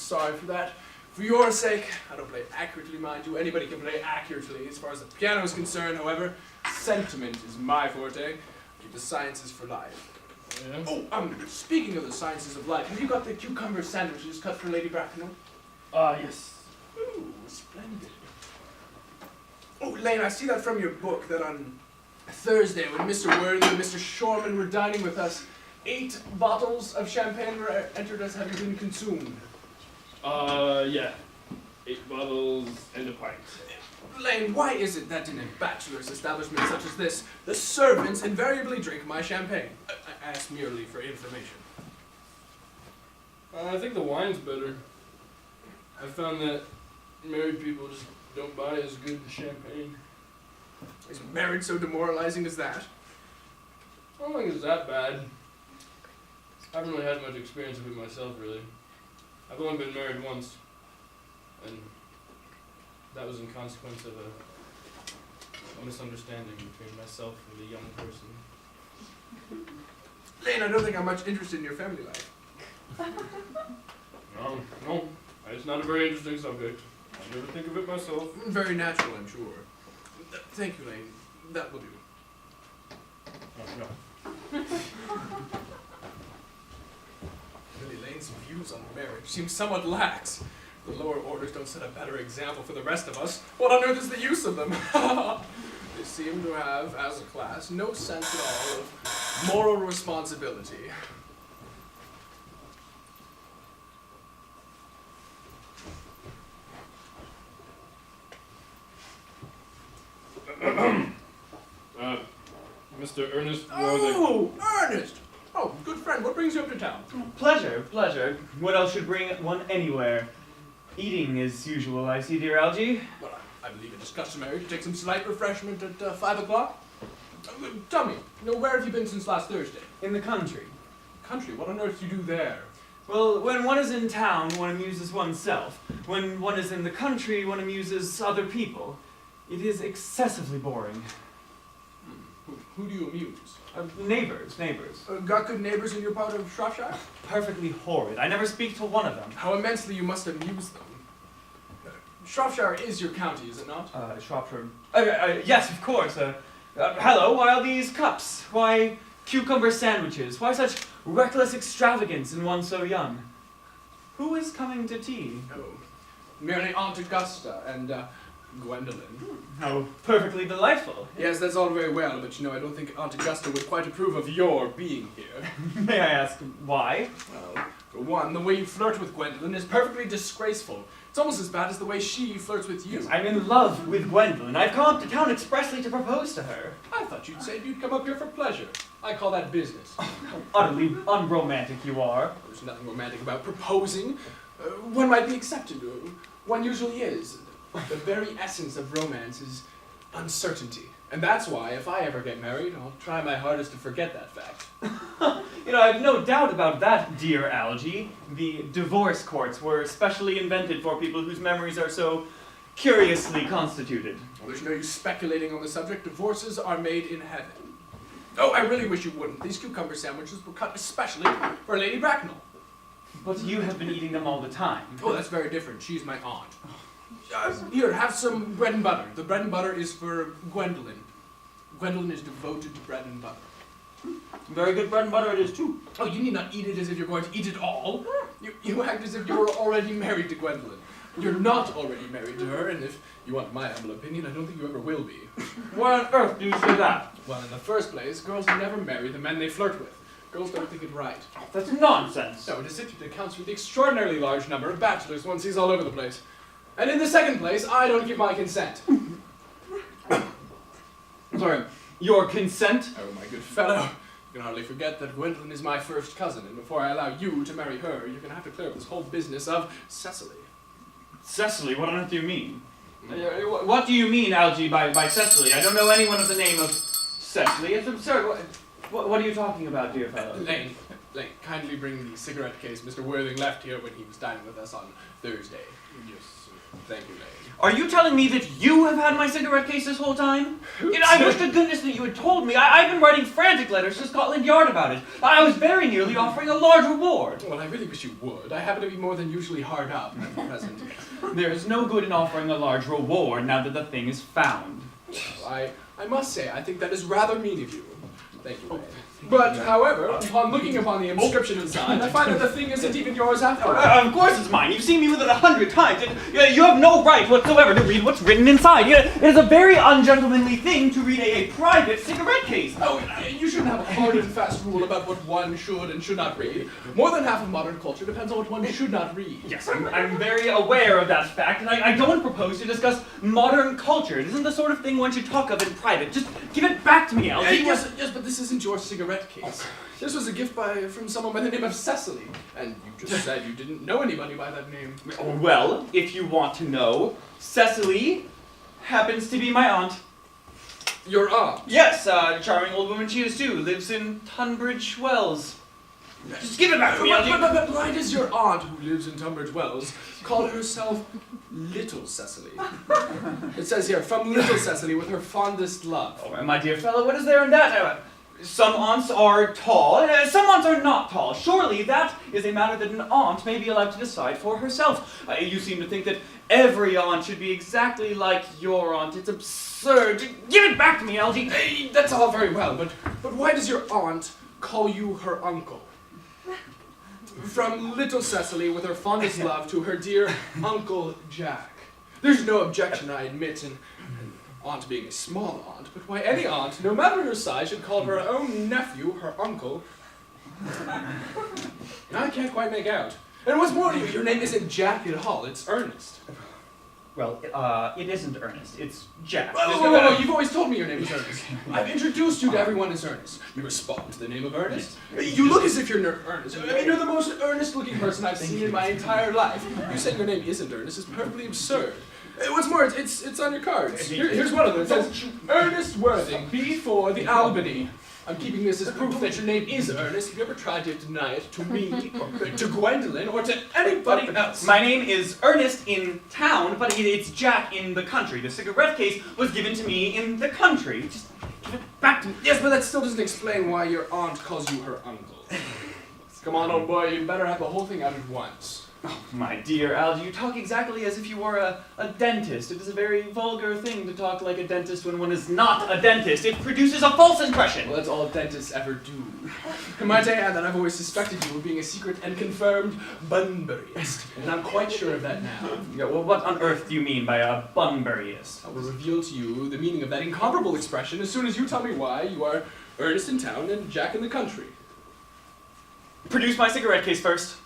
sorry for that. For your sake, I don't play accurately, mind you. Anybody can play accurately as far as the piano is concerned. However, sentiment is my forte. Keep the sciences for life. Yeah. Oh, speaking of the sciences of life, have you got the cucumber sandwiches cut for Lady Bracknell? Yes. Ooh, splendid. Oh, Lane, I see that from your book that on Thursday when Mr. Worthy and Mr. Shorman were dining with us, 8 bottles of champagne were entered as having been consumed. Yeah. 8 bottles and a pint. Lane, why is it that in a bachelor's establishment such as this, the servants invariably drink my champagne? I ask merely for information. I think the wine's better. I found that married people just don't buy as good champagne. Is marriage so demoralizing as that? I don't think it's that bad. I haven't really had much experience of it myself, really. I've only been married once, and that was in consequence of a misunderstanding between myself and a young person. Lane, I don't think I'm much interested in your family life. No, it's not a very interesting subject. I never think of it myself. Very natural, I'm sure. Thank you, Lane. That will do. No. Really, Lane's views on marriage seem somewhat lax. The lower orders don't set a better example for the rest of us. What on earth is the use of them? They seem to have, as a class, no sense at all of moral responsibility. Mr. Ernest Oh, Ernest! Oh, good friend, what brings you up to town? Pleasure. What else should bring one anywhere? Eating as usual, I see, dear Algie. Well, I believe it is customary to take some slight refreshment at 5 o'clock. Tell me, where have you been since last Thursday? In the country. Country? What on earth do you do there? Well, when one is in town, one amuses oneself. When one is in the country, one amuses other people. It is excessively boring. Who do you amuse? Neighbors. Got good neighbors in your part of Shropshire? Perfectly horrid. I never speak to one of them. How immensely you must amuse them. Shropshire is your county, is it not? Shropshire. Yes, of course. Hello, why all these cups? Why cucumber sandwiches? Why such reckless extravagance in one so young? Who is coming to tea? Oh, merely Aunt Augusta and Gwendolyn. How perfectly delightful. Yes, that's all very well, but I don't think Aunt Augusta would quite approve of your being here. May I ask why? Well, for one, the way you flirt with Gwendolyn is perfectly disgraceful. It's almost as bad as the way she flirts with you. I'm in love with Gwendolyn. I've come up to town expressly to propose to her. I thought you'd say you'd come up here for pleasure. I call that business. How utterly unromantic you are. There's nothing romantic about proposing. One might be accepted. One usually is. The very essence of romance is uncertainty. And that's why, if I ever get married, I'll try my hardest to forget that fact. I have no doubt about that, dear Algie. The divorce courts were specially invented for people whose memories are so curiously constituted. Well, there's no use speculating on the subject. Divorces are made in heaven. Oh, I really wish you wouldn't. These cucumber sandwiches were cut especially for Lady Bracknell. But you have been eating them all the time. Oh, that's very different. She's my aunt. Here, have some bread and butter. The bread and butter is for Gwendolyn. Gwendolyn is devoted to bread and butter. Very good bread and butter it is, too. Oh, you need not eat it as if you're going to eat it all. You act as if you were already married to Gwendolyn. You're not already married to her, and if you want my humble opinion, I don't think you ever will be. Why on earth do you say that? Well, in the first place, girls never marry the men they flirt with. Girls don't think it right. That's nonsense. So, it simply accounts for the extraordinarily large number of bachelors one sees all over the place. And in the second place, I don't give my consent. Sorry, your consent? Oh, my good fellow. You can hardly forget that Gwendolyn is my first cousin, and before I allow you to marry her, you're going to have to clear up this whole business of Cecily. Cecily? What on earth do you mean? What do you mean, Algie, by Cecily? I don't know anyone of the name of Cecily. It's absurd. What are you talking about, dear fellow? Lane, kindly bring the cigarette case Mr. Worthing left here when he was dining with us on Thursday. Yes, sir. Thank you, Lane. Are you telling me that you have had my cigarette case this whole time? I wish to goodness that you had told me. I've been writing frantic letters to Scotland Yard about it. I was very nearly offering a large reward. Well, I really wish you would. I happen to be more than usually hard up at present. There is no good in offering a large reward now that the thing is found. Well, I must say, I think that is rather mean of you. Thank you, Lane. But, however, upon looking upon the inscription inside, I find that the thing isn't even yours after all. Of course it's mine. You've seen me with it 100 times. You have no right whatsoever to read what's written inside. It is a very ungentlemanly thing to read a private cigarette case. Oh, you shouldn't have a hard and fast rule about what one should and should not read. More than half of modern culture depends on what one should not read. Yes, I'm very aware of that fact, and I don't propose to discuss modern culture. It isn't the sort of thing one should talk of in private. Just give it back to me, LG. Yes, but this isn't your cigarette case. This was a gift from someone by the name of Cecily. And you just said you didn't know anybody by that name. Well, if you want to know, Cecily happens to be my aunt. Your aunt? Yes, charming old woman she is too. Lives in Tunbridge Wells. Just give it back to me, LG. But why does your aunt, who lives in Tunbridge Wells, call herself Little Cecily? It says here, from Little Cecily with her fondest love. Oh, my dear fellow, what is there in that? Some aunts are tall, some aunts are not tall. Surely that is a matter that an aunt may be allowed to decide for herself. You seem to think that every aunt should be exactly like your aunt. It's absurd. Give it back to me, LG. Hey, that's all very well, but why does your aunt call you her uncle? From Little Cecily with her fondest love to her dear Uncle Jack. There's no objection, I admit, in an aunt being a small aunt, but why any aunt, no matter her size, should call her own nephew her uncle, I can't quite make out. And what's more to you, your name isn't Jack at all, it's Ernest. Well, it isn't Ernest, it's Jack. Oh, you've always told me your name is Ernest. I've introduced you to everyone as Ernest. You respond to the name of Ernest. You look as if you're Ernest. I mean, you're the most earnest-looking person I've seen in my entire life. You said your name isn't Ernest is perfectly absurd. What's more, it's on your cards. Here's one of them. It says, Ernest Worthing, B4, the Albany. I'm keeping this as proof that your name is Ernest. Have you ever tried to deny it to me, to Gwendolyn, or to anybody else? My name is Ernest in town, but it's Jack in the country. The cigarette case was given to me in the country. Just give it back to me. Yes, but that still doesn't explain why your aunt calls you her uncle. Come on, old boy, you'd better have the whole thing out at once. Oh, my dear Algy, you talk exactly as if you were a dentist. It is a very vulgar thing to talk like a dentist when one is not a dentist. It produces a false impression. Well, that's all dentists ever do. And might I add that I've always suspected you of being a secret and confirmed Bunburyist, and I'm quite sure of that now. Yeah, well, what on earth do you mean by a Bunburyist? I will reveal to you the meaning of that incomparable expression as soon as you tell me why you are Ernest in town and Jack in the country. Produce my cigarette case first.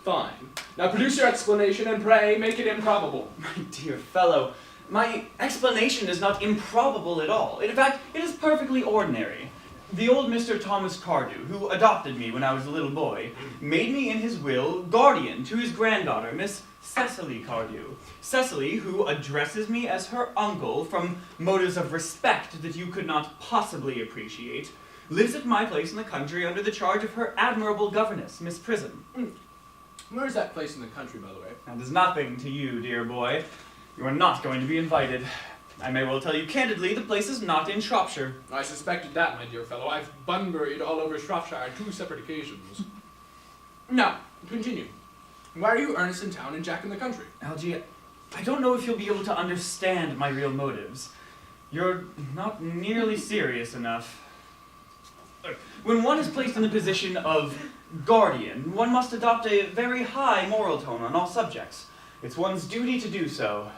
Fine. Now produce your explanation and pray make it improbable. My dear fellow, my explanation is not improbable at all. In fact, it is perfectly ordinary. The old Mr. Thomas Cardew, who adopted me when I was a little boy, made me in his will guardian to his granddaughter, Miss Cecily Cardew. Cecily, who addresses me as her uncle from motives of respect that you could not possibly appreciate, lives at my place in the country under the charge of her admirable governess, Miss Prism. Where is that place in the country, by the way? That is nothing to you, dear boy. You are not going to be invited. I may well tell you candidly, the place is not in Shropshire. I suspected that, my dear fellow. I've Bunburied all over Shropshire on 2 separate occasions. Now, continue. Why are you Ernest in town and Jack in the country? Algy, I don't know if you'll be able to understand my real motives. You're not nearly serious enough. When one is placed in the position of guardian, one must adopt a very high moral tone on all subjects. It's one's duty to do so.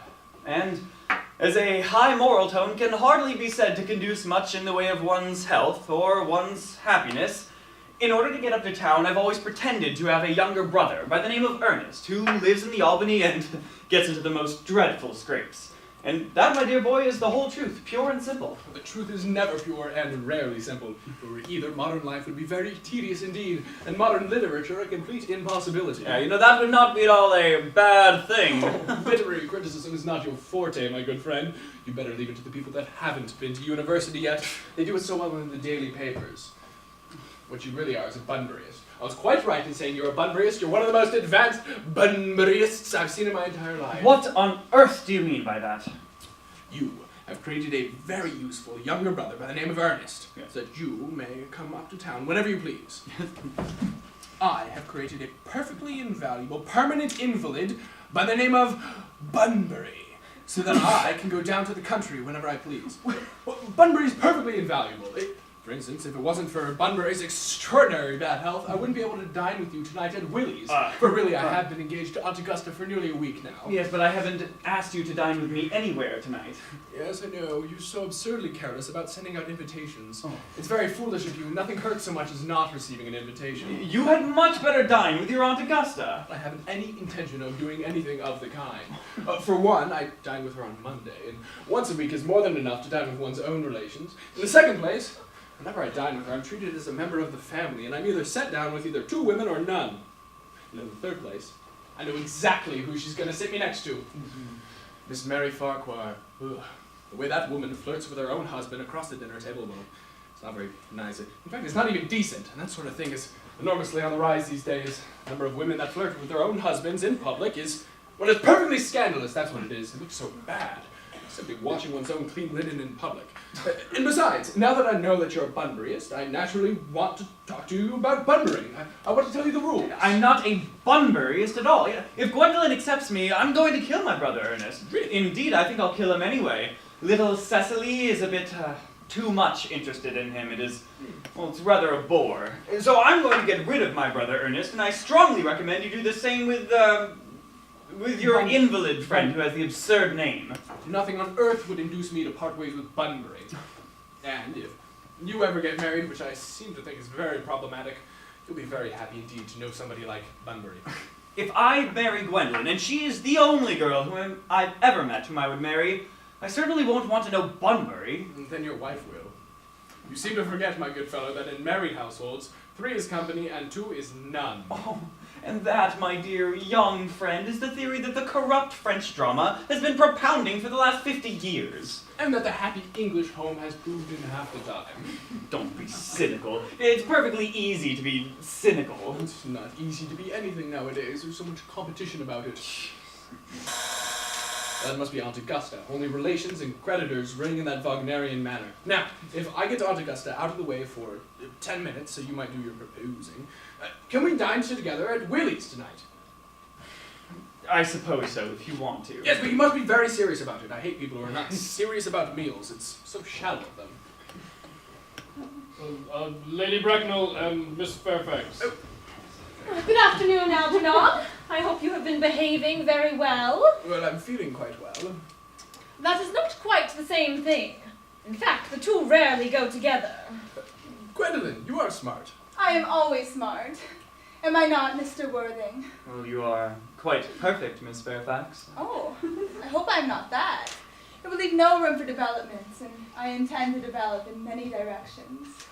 And as a high moral tone can hardly be said to conduce much in the way of one's health or one's happiness, in order to get up to town, I've always pretended to have a younger brother by the name of Ernest, who lives in the Albany and gets into the most dreadful scrapes. And that, my dear boy, is the whole truth, pure and simple. The truth is never pure and rarely simple. For either modern life would be very tedious indeed, and modern literature a complete impossibility. Yeah, that would not be at all a bad thing. Literary criticism is not your forte, my good friend. You better leave it to the people that haven't been to university yet. They do it so well in the daily papers. What you really are is a Bunburyist. I was quite right in saying you're a Bunburyist. You're one of the most advanced Bunburyists I've seen in my entire life. What on earth do you mean by that? You have created a very useful younger brother by the name of Ernest, Yes. so that you may come up to town whenever you please. I have created a perfectly invaluable permanent invalid by the name of Bunbury, so that I can go down to the country whenever I please. Well, Bunbury's perfectly invaluable. For instance, if it wasn't for Bunbury's extraordinary bad health, I wouldn't be able to dine with you tonight at Willie's. For really, I have been engaged to Aunt Augusta for nearly a week now. Yes, but I haven't asked you to dine with me anywhere tonight. Yes, I know. You're so absurdly careless about sending out invitations. Oh. It's very foolish of you. Nothing hurts so much as not receiving an invitation. You had much better dine with your Aunt Augusta. I haven't any intention of doing anything of the kind. For one, I dine with her on Monday, and once a week is more than enough to dine with one's own relations. In the second place, whenever I dine with her, I'm treated as a member of the family, and I'm either set down with either 2 women or none. And in the third place, I know exactly who she's going to sit me next to. Miss Mary Farquhar. Ugh. The way that woman flirts with her own husband across the dinner table, well, it's not very nice. In fact, it's not even decent, and that sort of thing is enormously on the rise these days. The number of women that flirt with their own husbands in public is, well, it's perfectly scandalous, that's what it is. It looks so bad. Simply washing one's own clean linen in public. And besides, now that I know that you're a Bunburyist, I naturally want to talk to you about Bunburying. I want to tell you the rules. I'm not a Bunburyist at all. If Gwendolyn accepts me, I'm going to kill my brother Ernest. Really? Indeed, I think I'll kill him anyway. Little Cecily is a bit too much interested in him. It is, well, it's rather a bore. So I'm going to get rid of my brother Ernest, and I strongly recommend you do the same with your invalid friend who has the absurd name. Nothing on earth would induce me to part ways with Bunbury. And if you ever get married, which I seem to think is very problematic, you'll be very happy indeed to know somebody like Bunbury. If I marry Gwendolyn, and she is the only girl whom I've ever met whom I would marry, I certainly won't want to know Bunbury. And then your wife will. You seem to forget, my good fellow, that in married households, 3 is company and 2 is none. Oh, and that, my dear young friend, is the theory that the corrupt French drama has been propounding for the last 50 years. And that the happy English home has proved in half the time. Don't be cynical. It's perfectly easy to be cynical. It's not easy to be anything nowadays. There's so much competition about it. That must be Aunt Augusta. Only relations and creditors ring in that Wagnerian manner. Now, if I get Aunt Augusta out of the way for 10 minutes, so you might do your proposing, can we dine together at Willie's tonight? I suppose so, if you want to. Yes, but you must be very serious about it. I hate people who are not serious about meals. It's so shallow of them. Lady Bracknell and Miss Fairfax. Oh. Good afternoon, Algernon. I hope you have been behaving very well. Well, I'm feeling quite well. That is not quite the same thing. In fact, the two rarely go together. Gwendolyn, you are smart. I am always smart. Am I not, Mr. Worthing? Well, you are quite perfect, Miss Fairfax. Oh, I hope I'm not that. It will leave no room for developments, and I intend to develop in many directions.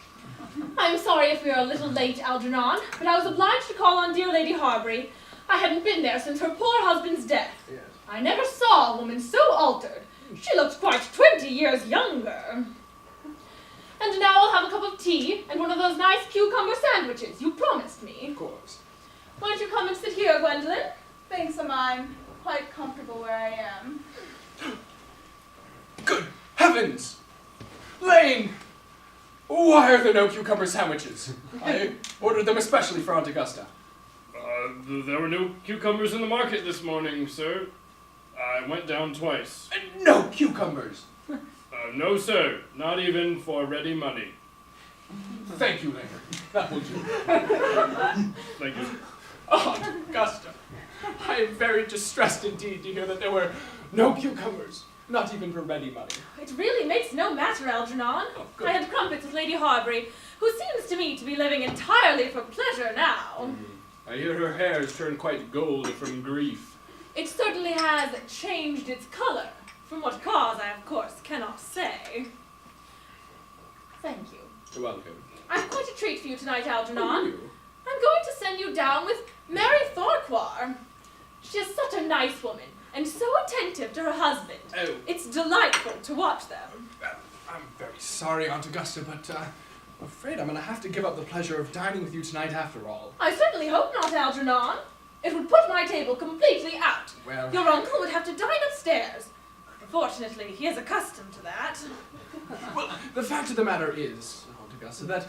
I'm sorry if we are a little late, Algernon, but I was obliged to call on dear Lady Harbury. I hadn't been there since her poor husband's death. Yes. I never saw a woman so altered. She looks quite 20 years younger. And now I'll have a cup of tea and one of those nice cucumber sandwiches you promised me. Of course. Why don't you come and sit here, Gwendolyn? Thanks, I'm quite comfortable where I am. Good heavens! Lane! Why are there no cucumber sandwiches? I ordered them especially for Aunt Augusta. There were no cucumbers in the market this morning, sir. I went down twice. And no cucumbers! No, sir. Not even for ready money. Thank you, Lane. That will do. Thank you. Aunt Augusta, I am very distressed indeed to hear that there were no cucumbers. Not even for ready money. It really makes no matter, Algernon. Oh, good. I had crumpets with Lady Harbury, who seems to me to be living entirely for pleasure now. I hear her hair has turned quite gold from grief. It certainly has changed its color. From what cause, I of course cannot say. Thank you. You're welcome. I've quite a treat for you tonight, Algernon. Who are you? I'm going to send you down with Mary Farquhar. She is such a nice woman, and so attentive to her husband. Oh. It's delightful to watch them. I'm very sorry, Aunt Augusta, but I'm afraid I'm going to have to give up the pleasure of dining with you tonight after all. I certainly hope not, Algernon. It would put my table completely out. Well, Your uncle would have to dine upstairs. Fortunately, he is accustomed to that. well, the fact of the matter is, Augusta, that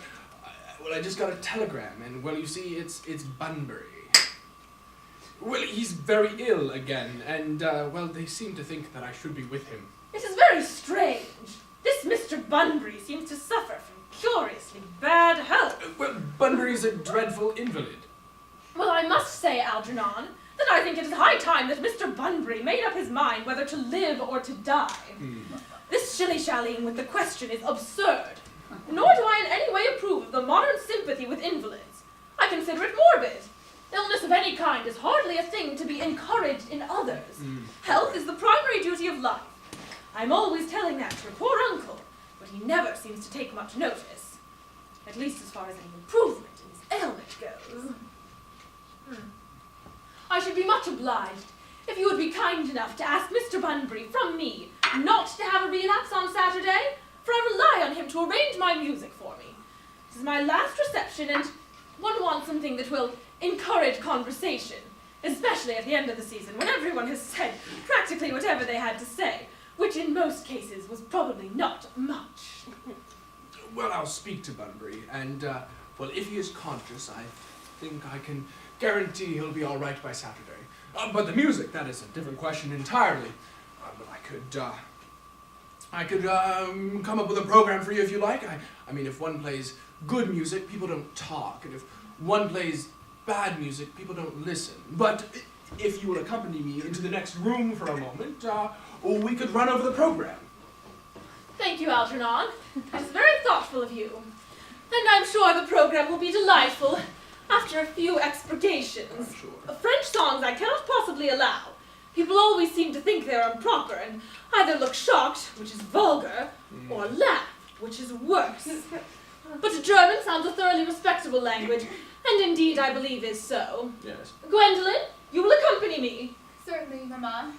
I just got a telegram, and well, you see, it's Bunbury. Well, he's very ill again, and well, they seem to think that I should be with him. It is very strange. This Mr. Bunbury seems to suffer from curiously bad health. Well, Bunbury's a dreadful invalid. Well, I must say, Algernon, that I think it is high time that Mr. Bunbury made up his mind whether to live or to die. This shilly-shallying with the question is absurd. Nor do I in any way approve of the modern sympathy with invalids. I consider it morbid. Illness of any kind is hardly a thing to be encouraged in others. Health is the primary duty of life. I'm always telling that to your poor uncle, but he never seems to take much notice. At least as far as any improvement in his ailment goes. I should be much obliged if you would be kind enough to ask Mr. Bunbury from me not to have a relapse on Saturday, for I rely on him to arrange my music for me. This is my last reception, and one wants something that will encourage conversation, especially at the end of the season, when everyone has said practically whatever they had to say, which in most cases was probably not much. Well, I'll speak to Bunbury, and well, if he is conscious, I think I can guarantee he'll be all right by Saturday. But the music, that is a different question entirely. But I could come up with a program for you if you like. I mean, if one plays good music, people don't talk, and if one plays bad music, people don't listen. But if you will accompany me into the next room for a moment, we could run over the program. Thank you, Algernon. It's very thoughtful of you. And I'm sure the program will be delightful after a few expurgations. I'm sure. French songs I cannot possibly allow. People always seem to think they're improper and either look shocked, which is vulgar, or laugh, which is worse. But German sounds a thoroughly respectable language, and indeed I believe is so. Yes. Gwendolyn, you will accompany me. Certainly, Mamma.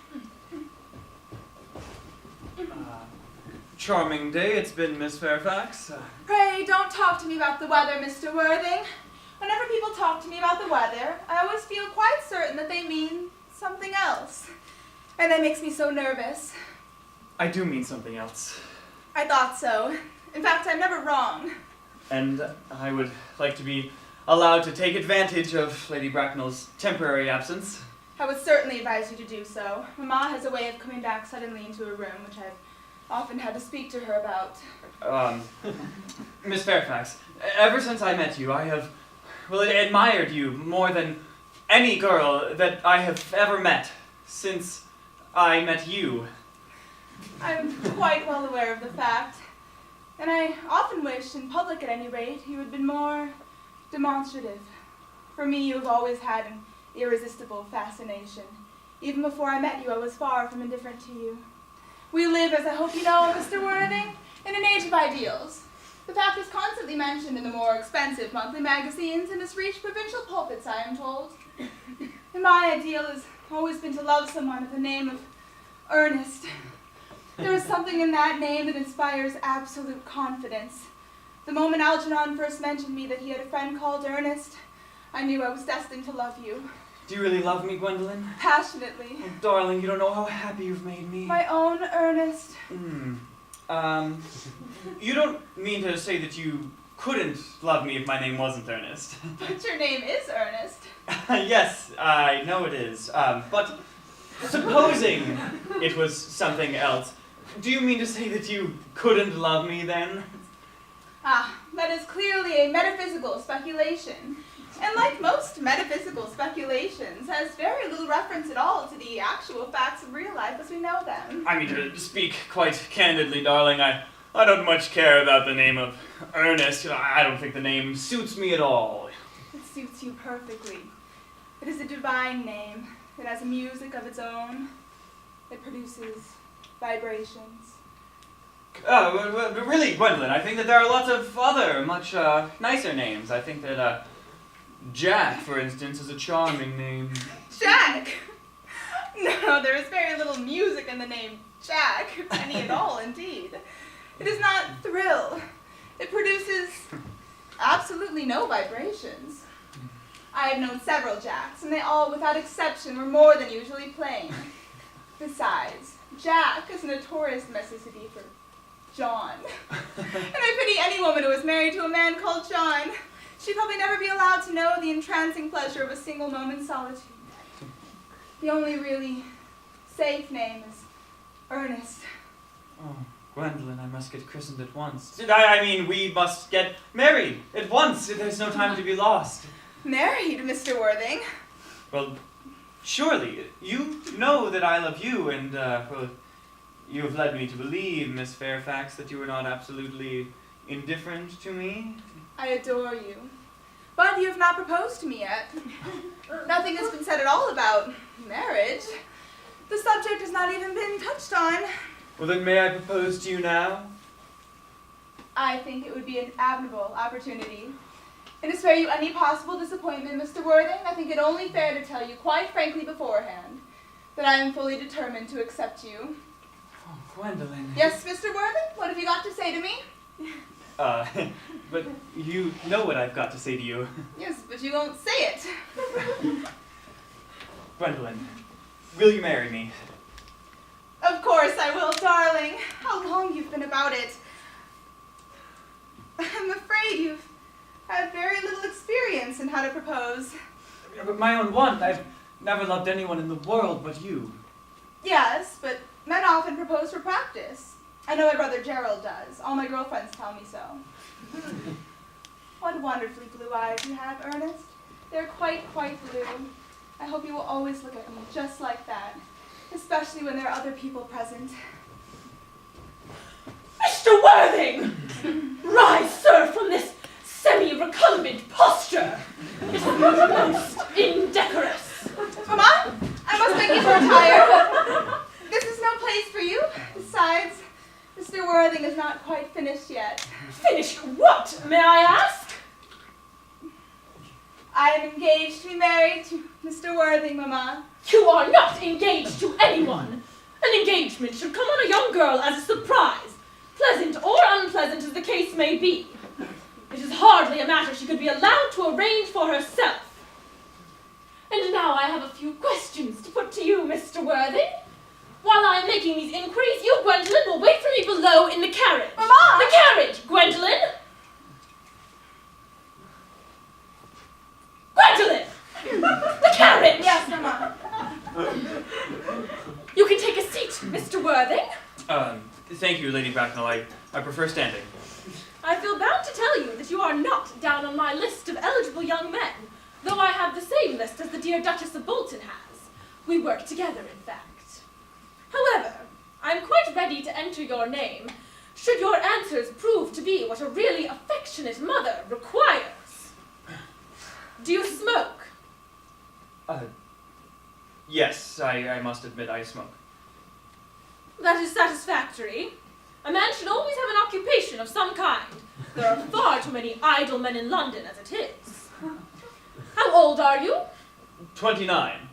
Charming day it's been, Miss Fairfax. Pray don't talk to me about the weather, Mr. Worthing. Whenever people talk to me about the weather, I always feel quite certain that they mean something else. And that makes me so nervous. I do mean something else. I thought so. In fact, I'm never wrong. And I would like to be allowed to take advantage of Lady Bracknell's temporary absence. I would certainly advise you to do so. Mamma has a way of coming back suddenly into a room, which I've often had to speak to her about. Miss Fairfax, ever since I met you, I have, admired you more than any girl that I have ever met since I met you. I'm quite well aware of the fact. And I often wish, in public at any rate, you had been more demonstrative. For me, you have always had an irresistible fascination. Even before I met you, I was far from indifferent to you. We live, as I hope you know, Mr. Worthing, in an age of ideals. The fact is constantly mentioned in the more expensive monthly magazines and has reached provincial pulpits, I am told. And my ideal has always been to love someone with the name of Ernest. There is something in that name that inspires absolute confidence. The moment Algernon first mentioned me that he had a friend called Ernest, I knew I was destined to love you. Do you really love me, Gwendolyn? Passionately. Oh, darling, you don't know how happy you've made me. My own Ernest. You don't mean to say that you couldn't love me if my name wasn't Ernest. But your name is Ernest. Yes, I know it is. But supposing it was something else, do you mean to say that you couldn't love me then? Ah, that is clearly a metaphysical speculation. And like most metaphysical speculations, has very little reference at all to the actual facts of real life as we know them. I mean, to speak quite candidly, darling, I don't much care about the name of Ernest. I don't think the name suits me at all. It suits you perfectly. It is a divine name. It has a music of its own. It produces vibrations. Really, Gwendolyn, I think that there are lots of other, much nicer names. I think that Jack, for instance, is a charming name. Jack? No, there is very little music in the name Jack, if any at all, indeed. It is not thrill. It produces absolutely no vibrations. I have known several Jacks, and they all, without exception, were more than usually plain. Besides, Jack is a notorious necessity for John. And I pity any woman who is married to a man called John. She'd probably never be allowed to know the entrancing pleasure of a single moment's solitude. The only really safe name is Ernest. Oh, Gwendolyn, I must get christened at once. I mean, we must get married at once. There's no time to be lost. Married, Mr. Worthing? Well, surely, you know that I love you, and, well, you have led me to believe, Miss Fairfax, that you are not absolutely indifferent to me. I adore you. But you have not proposed to me yet. Nothing has been said at all about marriage. The subject has not even been touched on. Well, then may I propose to you now? I think it would be an admirable opportunity. And to spare you any possible disappointment, Mr. Worthing, I think it only fair to tell you quite frankly beforehand that I am fully determined to accept you. Oh, Gwendolyn. Yes, Mr. Worthing? What have you got to say to me? But you know what I've got to say to you. Yes, but you won't say it. Gwendolyn, will you marry me? Of course I will, darling. How long you've been about it. I'm afraid you've had very little experience in how to propose. But my own one, I've never loved anyone in the world but you. Yes, but men often propose for practice. I know my brother Gerald does. All my girlfriends tell me so. What wonderfully blue eyes you have, Ernest. They're quite blue. I hope you will always look at me just like that, especially when there are other people present. Mr. Worthing! Rise, sir, from this semi-recumbent posture. It is most indecorous. Mama, I must beg you to retire. This is no place for you. Besides, Mr. Worthing is not quite finished yet. Finished what, may I ask? I am engaged to be married to Mr. Worthing, Mama. You are not engaged to anyone. An engagement should come on a young girl as a surprise, pleasant or unpleasant as the case may be. It is hardly a matter she could be allowed to arrange for herself. And now I have a few questions to put to you, Mr. Worthing. While I am making these inquiries, you, Gwendolyn, will wait for me below in the carriage. Mama! The carriage, Gwendolyn! Gwendolyn! The carriage! Yes, Mama. You can take a seat, Mr. Worthing. Thank you, Lady Bracknell. I prefer standing. I feel bound to tell you that you are not down on my list of eligible young men, though I have the same list as the dear Duchess of Bolton has. We work together, in fact. However, I am quite ready to enter your name, should your answers prove to be what a really affectionate mother requires. Do you smoke? Yes, I must admit I smoke. That is satisfactory. A man should always have an occupation of some kind. There are far too many idle men in London as it is. How old are you? 29.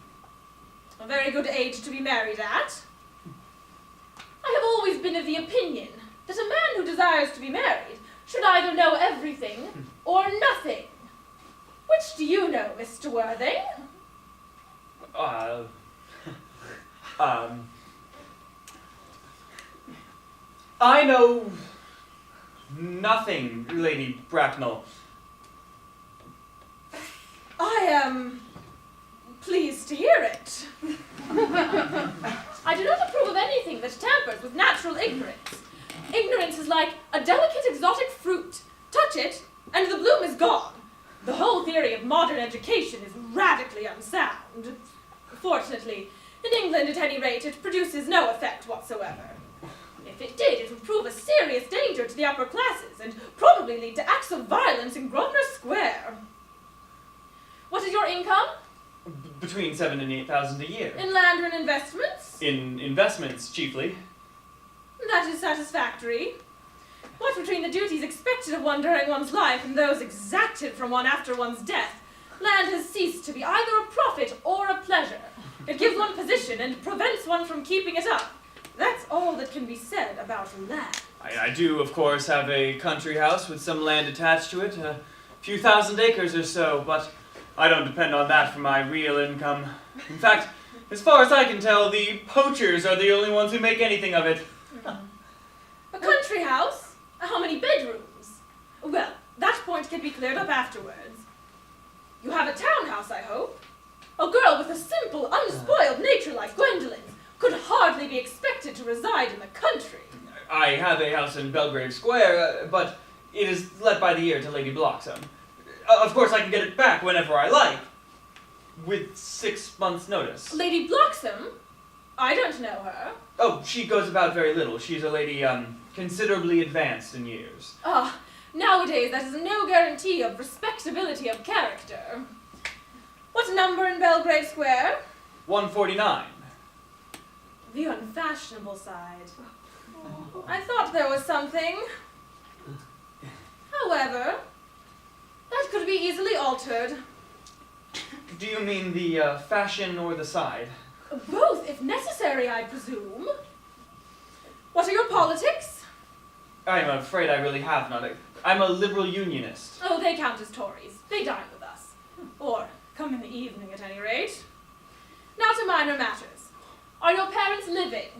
A very good age to be married at. I have always been of the opinion that a man who desires to be married should either know everything or nothing. Which do you know, Mr. Worthing? I know nothing, Lady Bracknell. I am pleased to hear it. I do not approve of anything that tampers with natural ignorance. Ignorance is like a delicate exotic fruit. Touch it, and the bloom is gone. The whole theory of modern education is radically unsound. Fortunately, in England at any rate, it produces no effect whatsoever. If it did, it would prove a serious danger to the upper classes, and probably lead to acts of violence in Grosvenor Square. What is your income? Between 7,000 and 8,000 a year. In land or in investments? In investments, chiefly. That is satisfactory. What between the duties expected of one during one's life and those exacted from one after one's death, land has ceased to be either a profit or a pleasure. It gives one position and prevents one from keeping it up. That's all that can be said about land. I do, of course, have a country house with some land attached to it, a few thousand acres or so, but I don't depend on that for my real income. In fact, as far as I can tell, the poachers are the only ones who make anything of it. A country house? How many bedrooms? Well, that point can be cleared up afterwards. You have a townhouse, I hope? A girl with a simple, unspoiled nature like Gwendolyn's could hardly be expected to reside in the country. I have a house in Belgrave Square, but it is let by the year to Lady Bloxham. Of course, I can get it back whenever I like, with 6 months' notice. Lady Bloxham? I don't know her. Oh, she goes about very little. She's a lady, considerably advanced in years. Ah, nowadays that is no guarantee of respectability of character. What number in Belgrave Square? 149. The unfashionable side. I thought there was something. However, that could be easily altered. Do you mean the fashion or the side? Both, if necessary, I presume. What are your politics? I'm afraid I really have none. I'm a liberal unionist. Oh, they count as Tories. They dine with us. Or come in the evening, at any rate. Now to minor matters. Are your parents living?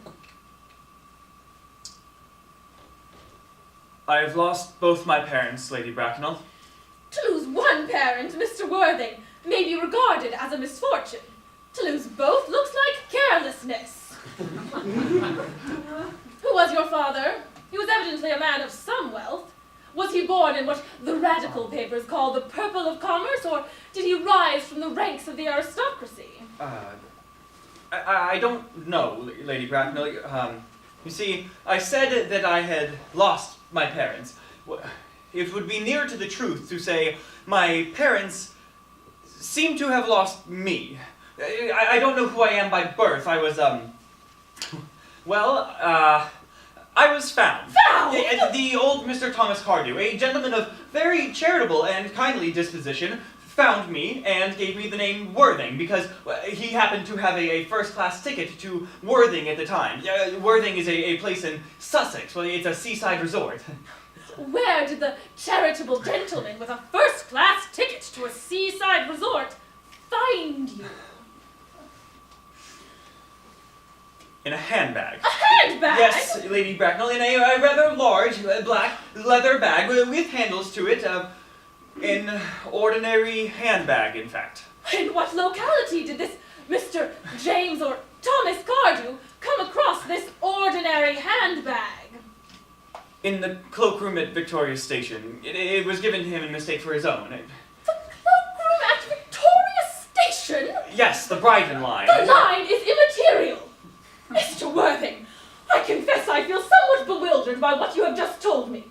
I have lost both my parents, Lady Bracknell. To lose one parent, Mr. Worthing, may be regarded as a misfortune. To lose both looks like carelessness. Who was your father? He was evidently a man of some wealth. Was he born in what the radical papers call the purple of commerce, or did he rise from the ranks of the aristocracy? I don't know, Lady Bracknell. You see, I said that I had lost my parents. It would be nearer to the truth to say my parents seem to have lost me. I don't know who I am by birth. I was, I was found. Found? The old Mr. Thomas Cardew, a gentleman of very charitable and kindly disposition, found me and gave me the name Worthing because he happened to have a first-class ticket to Worthing at the time. Worthing is a place in Sussex. Well, it's a seaside resort. Where did the charitable gentleman with a first-class ticket to a seaside resort find you? In a handbag. A handbag? Yes, Lady Bracknell, in a rather large black leather bag with handles to it. An ordinary handbag, in fact. In what locality did this Mr. James or Thomas Cardew come across this ordinary handbag? In the cloakroom at Victoria Station. It was given to him in mistake for his own. The cloakroom at Victoria Station? Yes, the Brighton line. The line is immaterial. Mr. Worthing, I confess I feel somewhat bewildered by what you have just told me.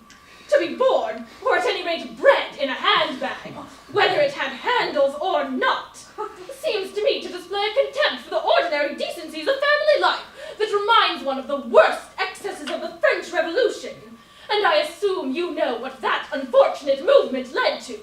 To be born, or at any rate bred, in a handbag, whether it had handles or not, seems to me to display a contempt for the ordinary decencies of family life that reminds one of the worst excesses of the French Revolution. And I assume you know what that unfortunate movement led to.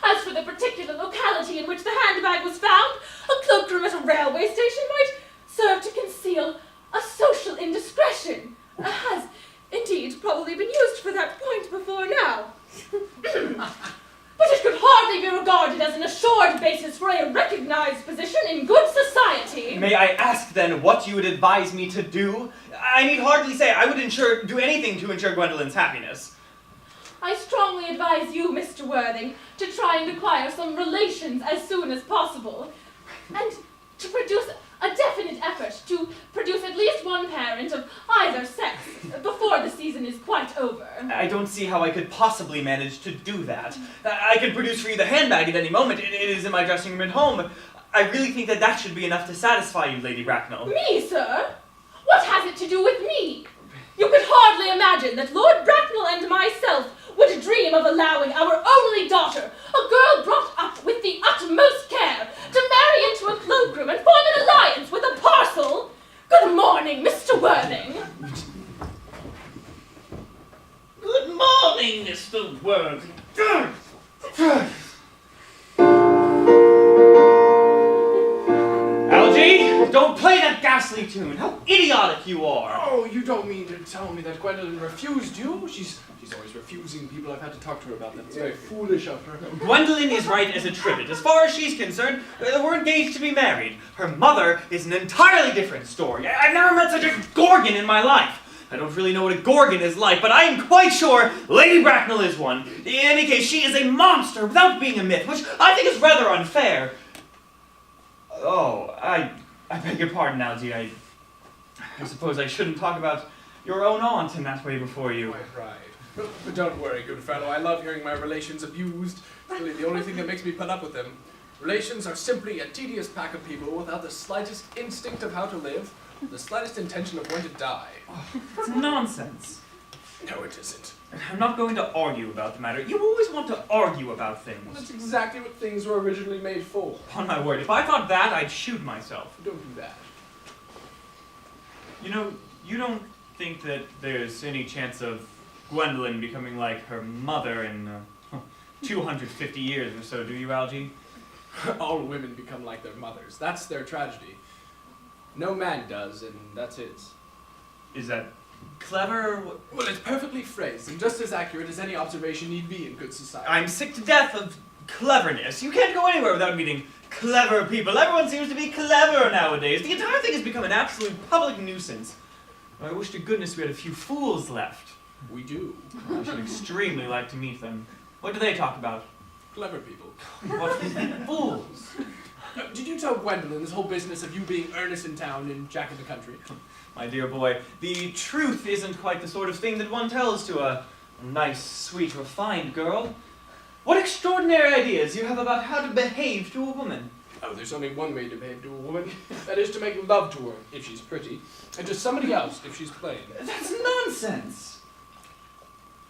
As for the particular locality in which the handbag was found, a cloakroom at a railway station might serve to conceal a social indiscretion, has indeed probably been used for that point before now. But it could hardly be regarded as an assured basis for a recognized position in good society. May I ask, then, what you would advise me to do? I need hardly say I would do anything to ensure Gwendolyn's happiness. I strongly advise you, Mr. Worthing, to try and acquire some relations as soon as possible, and to produce a definite effort to produce at least one parent of either sex before the season is quite over. I don't see how I could possibly manage to do that. I could produce for you the handbag at any moment. It is in my dressing room at home. I really think that should be enough to satisfy you, Lady Bracknell. Me, sir? What has it to do with me? You could hardly imagine that Lord Bracknell and myself would dream of allowing our only daughter, a girl brought up with the utmost care, to marry into a cloakroom and form an alliance with a parcel. Good morning, Mr. Worthing. Good morning, Mr. Worthing. Algy, don't play that ghastly ghastly tune. How idiotic you are! Oh, you don't mean to tell me that Gwendolyn refused you? She's always refusing people. I've had to talk to her about that. It's very foolish of her. Gwendolyn is right as a trivet. As far as she's concerned, we're engaged to be married. Her mother is an entirely different story. I've never met such a gorgon in my life. I don't really know what a gorgon is like, but I am quite sure Lady Bracknell is one. In any case, she is a monster without being a myth, which I think is rather unfair. Oh, I beg your pardon, Algy. I suppose I shouldn't talk about your own aunt in that way before you. Quite right. But don't worry, good fellow. I love hearing my relations abused. It's really the only thing that makes me put up with them. Relations are simply a tedious pack of people without the slightest instinct of how to live, the slightest intention of when to die. Oh, it's nonsense. No, it isn't. I'm not going to argue about the matter. You always want to argue about things. Well, that's exactly what things were originally made for. Upon my word, if I thought that, I'd shoot myself. Don't do that. You know, you don't think that there's any chance of Gwendolyn becoming like her mother in 250 years or so, do you, Algy? All women become like their mothers. That's their tragedy. No man does, and that's his. Is that clever? Or what? Well, it's perfectly phrased, and just as accurate as any observation need be in good society. I'm sick to death of cleverness. You can't go anywhere without meeting clever people. Everyone seems to be clever nowadays. The entire thing has become an absolute public nuisance. I wish to goodness we had a few fools left. We do. I should extremely like to meet them. What do they talk about? Clever people. What fools? Did you tell Gwendolyn this whole business of you being Ernest in town and Jack in the country? My dear boy, the truth isn't quite the sort of thing that one tells to a nice, sweet, refined girl. What extraordinary ideas you have about how to behave to a woman. Oh, there's only one way to behave to a woman. That is to make love to her, if she's pretty, and to somebody else, if she's plain. That's nonsense.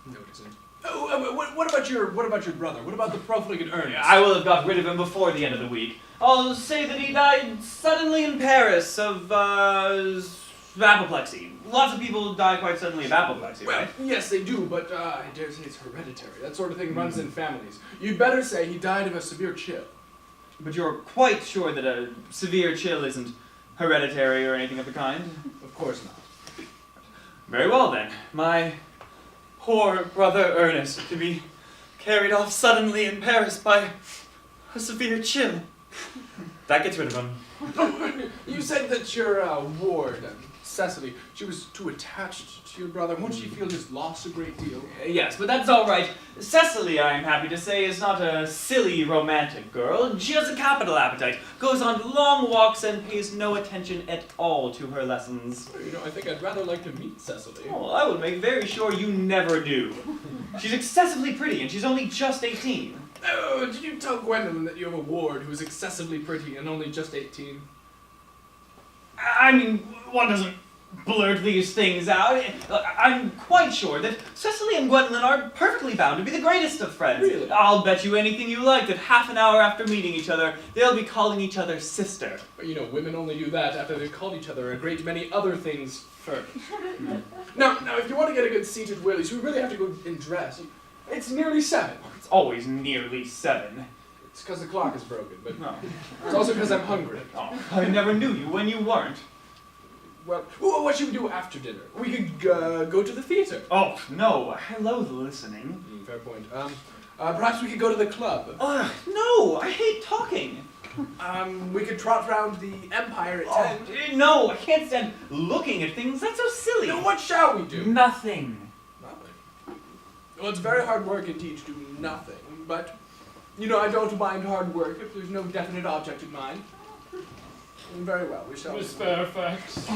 No, it isn't. Oh, what about your brother? What about the profligate Ernest? I will have got rid of him before the end of the week. I'll say that he died suddenly in Paris of apoplexy. Lots of people die quite suddenly of apoplexy, Well, right? yes, they do, but I dare say it's hereditary. That sort of thing runs in families. You'd better say he died of a severe chill. But you're quite sure that a severe chill isn't hereditary or anything of the kind? Of course not. Very well then. My poor brother Ernest to be carried off suddenly in Paris by a severe chill. That gets rid of him. You said that your ward, Cecily, she was too attached to your brother. Won't she feel his loss a great deal? Yes, but that's all right. Cecily, I am happy to say, is not a silly, romantic girl. She has a capital appetite, goes on long walks, and pays no attention at all to her lessons. You know, I think I'd rather like to meet Cecily. Oh, I will make very sure you never do. She's excessively pretty, and she's only just 18. Oh, did you tell Gwendolyn that you have a ward who's excessively pretty and only just 18? I mean, one doesn't blurt these things out. I'm quite sure that Cecily and Gwendolyn are perfectly bound to be the greatest of friends. Really? I'll bet you anything you like that half an hour after meeting each other, they'll be calling each other sister. You know, women only do that after they've called each other a great many other things first. Now, if you want to get a good seat at Willie's, we really have to go and dress. It's nearly 7. It's always nearly 7. It's because the clock is broken, but No. it's also because I'm hungry. Oh, I never knew you when you weren't. Well, what should we do after dinner? We could go to the theater. Oh, no. I loathe listening. Fair point. Perhaps we could go to the club. No, I hate talking. We could trot round the Empire at 10. No, I can't stand looking at things. That's so silly. Now, what shall we do? Nothing. Nothing. Well, it's very hard work indeed to do nothing, but, you know, I don't mind hard work if there's no definite object in mind. Very well, we shall. Miss Fairfax.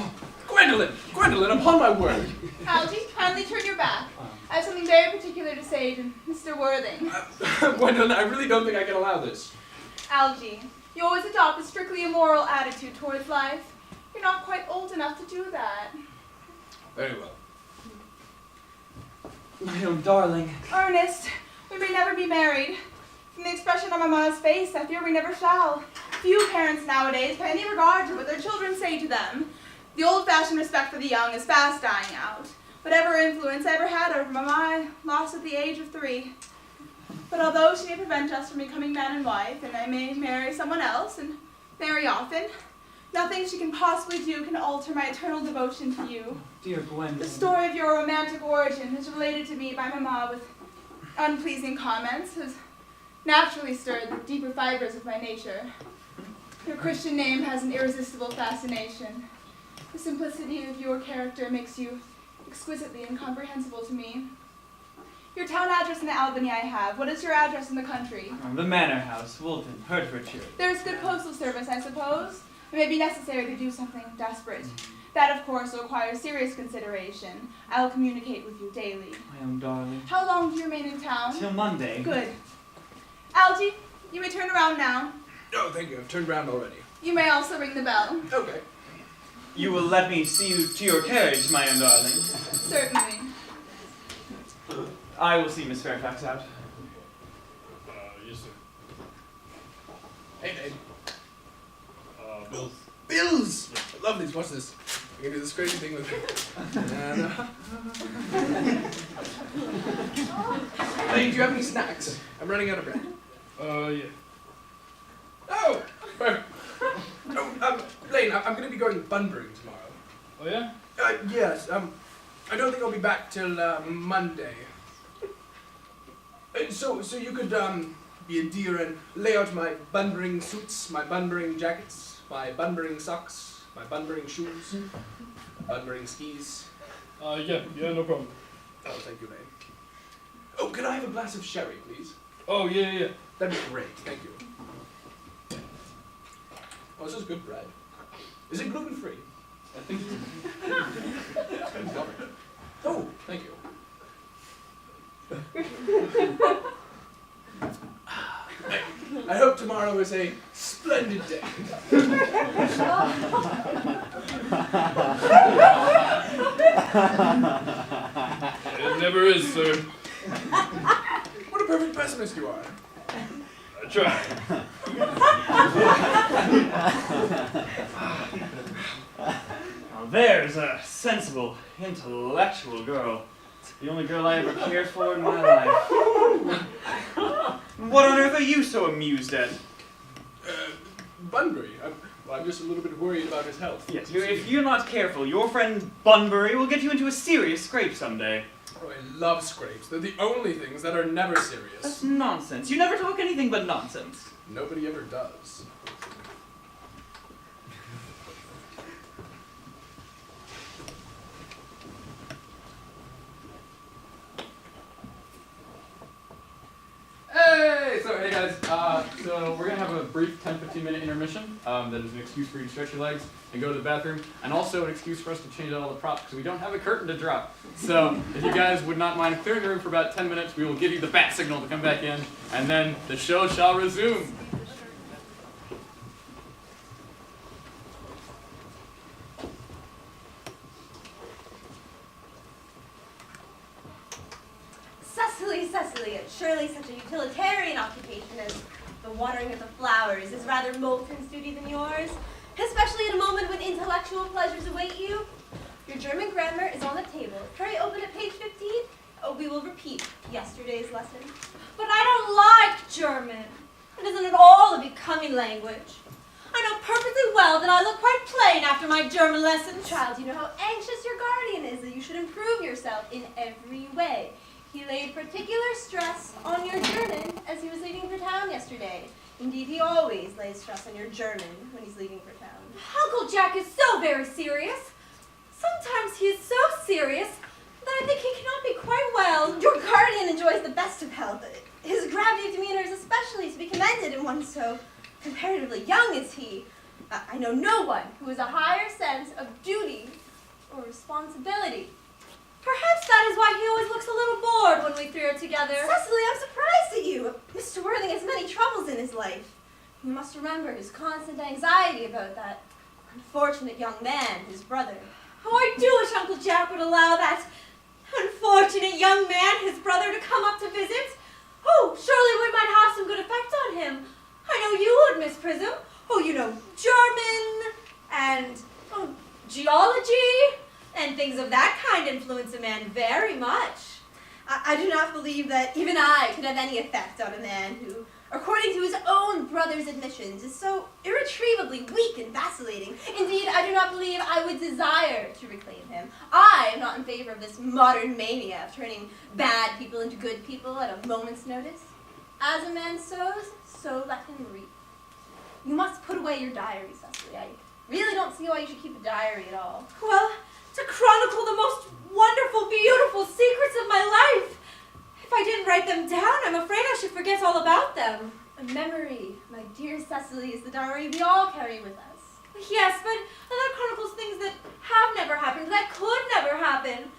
Gwendolyn! Gwendolyn, upon my word! Algy, kindly turn your back. I have something very particular to say to Mr. Worthing. Gwendolyn, I really don't think I can allow this. Algy, you always adopt a strictly immoral attitude towards life. You're not quite old enough to do that. Very well. My own darling. Ernest, we may never be married. From the expression on Mamma's face, I fear we never shall. Few parents nowadays pay any regard to what their children say to them. The old-fashioned respect for the young is fast dying out. Whatever influence I ever had over Mamma, I lost at the age of 3. But although she may prevent us from becoming man and wife, and I may marry someone else, and marry often, Nothing she can possibly do can alter my eternal devotion to you. Dear Gwendolyn. The story of your romantic origin is related to me by Mamma with unpleasing comments, has naturally stirred the deeper fibers of my nature. Your Christian name has an irresistible fascination. The simplicity of your character makes you exquisitely incomprehensible to me. Your town address in Albany I have. What is your address in the country? The Manor House, Woolton, Hertfordshire. There is good postal service, I suppose. It may be necessary to do something desperate. That, of course, will require serious consideration. I will communicate with you daily. My own darling. How long do you remain in town? Till Monday. Good. Algie, you may turn around now. Oh, thank you. I've turned around already. You may also ring the bell. Okay. You will let me see you to your carriage, my own darling. Certainly. I will see Miss Fairfax out. Yes, sir. Hey, Dave. Bills. Bills! I love these. Watch this. I'm gonna do this crazy thing with Lane, do you have any snacks? I'm running out of bread. Yeah. Oh! Perfect. Oh, Lane, I'm gonna be going bunburying tomorrow. Oh, yeah? Yes, I don't think I'll be back till, Monday. So you could, be a dear and lay out my bunburying suits, my bunburying jackets, my bunburying socks, my bunburying shoes, bunburying skis. Yeah, no problem. Oh, thank you, Lane. Oh, can I have a glass of sherry, please? Oh, yeah. That'd be great, thank you. Oh, this is good bread. Is it gluten-free? I think Oh, thank you. I hope tomorrow is a splendid day. it never is, sir. What a perfect pessimist you are. I try. Now there's a sensible, intellectual girl. The only girl I ever cared for in my life. What on earth are you so amused at? Bunbury. I'm just a little bit worried about his health. Yes, if you're not careful, your friend Bunbury will get you into a serious scrape someday. Oh, I love scrapes. They're the only things that are never That's serious. nonsense. You never talk anything but nonsense. Nobody ever does. Hey guys, so we're gonna have a brief 10-15 minute intermission. That is an excuse for you to stretch your legs and go to the bathroom, and also an excuse for us to change out all the props because we don't have a curtain to drop. So if you guys would not mind clearing the room for about 10 minutes, we will give you the bat signal to come back in, and then the show shall resume. Cecily, it's surely such a utilitarian occupation as the watering of the flowers is rather Moulton's duty than yours, especially at a moment when intellectual pleasures await you. Your German grammar is on the table. Pray open at page 15. Oh, we will repeat yesterday's lesson. But I don't like German. It isn't at all a becoming language. I know perfectly well that I look quite plain after my German lessons. Child, you know how anxious your guardian is that you should improve yourself in every way. He laid particular stress on your German as he was leaving for town yesterday. Indeed, he always lays stress on your German when he's leaving for town. Uncle Jack is so very serious. Sometimes he is so serious that I think he cannot be quite well. Your guardian enjoys the best of health. His gravity of demeanor is especially to be commended in one so comparatively young as he. I know no one who has a higher sense of duty or responsibility. Perhaps that is why he always looks a little bored when we three are together. Cecily, I'm surprised at you. Mr. Worthing has many troubles in his life. You must remember his constant anxiety about that unfortunate young man, his brother. Oh, I do wish Uncle Jack would allow that unfortunate young man, his brother, to come up to visit. Oh, surely we might have some good effect on him. I know you would, Miss Prism. Oh, you know, German and geology and things of that kind influence a man very much. I do not believe that even I could have any effect on a man who, according to his own brother's admissions, is so irretrievably weak and vacillating. Indeed, I do not believe I would desire to reclaim him. I am not in favor of this modern mania of turning bad people into good people at a moment's notice. As a man sows, so let him reap. You must put away your diary, Cecily. I really don't see why you should keep a diary at all. Well, to chronicle the most wonderful, beautiful secrets of my life. If I didn't write them down, I'm afraid I should forget all about them. A memory, my dear Cecily, is the diary we all carry with us. Yes, but that chronicles things that have never happened, that could never happen.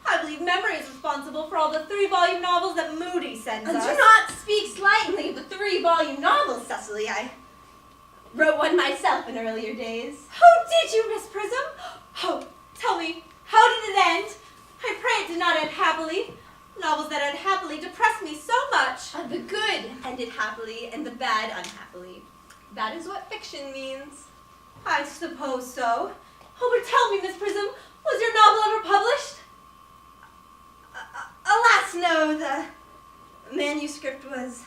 I believe memory is responsible for all the 3-volume novels that Moody sends And us. do not speak slightingly of the 3-volume novels, Cecily. I wrote one myself in earlier days. Oh, did you, Miss Prism? Oh, tell me, how did it end? I pray it did not end happily. Novels that end happily depress me so much. The good ended happily and the bad unhappily. That is what fiction means. I suppose so. Oh, but tell me, Miss Prism, was your novel ever published? Alas, no, the manuscript was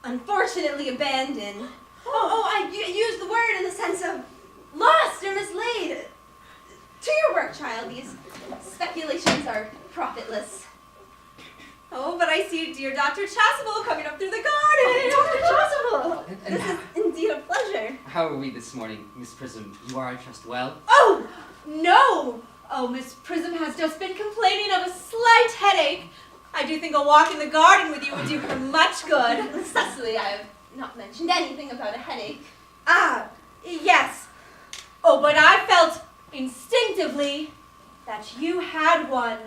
unfortunately abandoned. I used the word in the sense of lost or mislaid. To your work, child. These speculations are profitless. Oh, but I see dear Dr. Chasuble coming up through the garden. Dr. Chasuble, And this is indeed a pleasure. how are we this morning, Miss Prism? You are, I trust, well? Oh, no. Oh, Miss Prism has just been complaining of a slight headache. I do think a walk in the garden with you would do her much good. Cecily, I have not mentioned anything about a headache. Ah, yes. Oh, but I felt instinctively that you had one.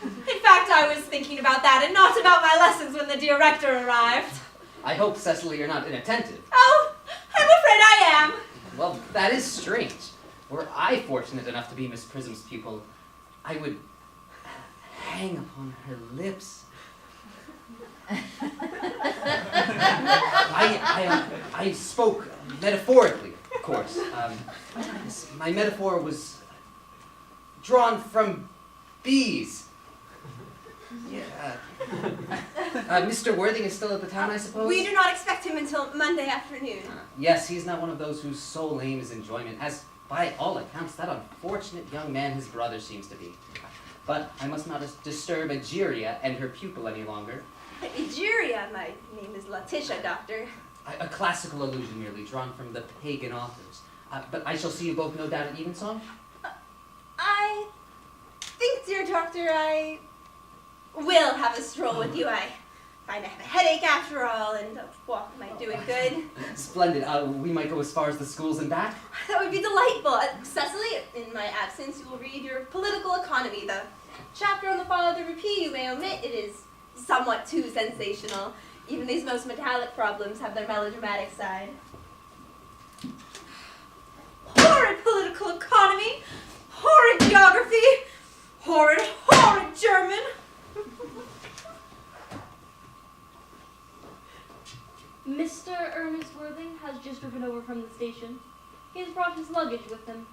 In fact, I was thinking about that and not about my lessons when the director arrived. I hope, Cecily, you're not inattentive. Oh, I'm afraid I am. Well, that is strange. Were I fortunate enough to be Miss Prism's pupil, I would hang upon her lips. I spoke metaphorically, of course. My metaphor was drawn from bees. Yeah. Mr. Worthing is still at the town, I suppose? We do not expect him until Monday afternoon. Yes, he's not one of those whose sole aim is enjoyment, as by all accounts that unfortunate young man his brother seems to be. But I must not disturb Egeria and her pupil any longer. Egeria, my name is Letitia, Doctor. A classical allusion merely, drawn from the pagan authors. But I shall see you both no doubt at evensong? I think, dear Doctor, I will have a stroll with you. I find I have a headache after all, and a walk might do it good. Splendid. We might go as far as the schools and back? That would be delightful. Cecily, in my absence, you will read your political economy. The chapter on the fall of the rupee you may omit. It is somewhat too sensational. Even these most metallic problems have their melodramatic side. Horrid political economy, horrid geography, horrid, horrid German. Mr. Ernest Worthing has just driven over from the station. He has brought his luggage with him.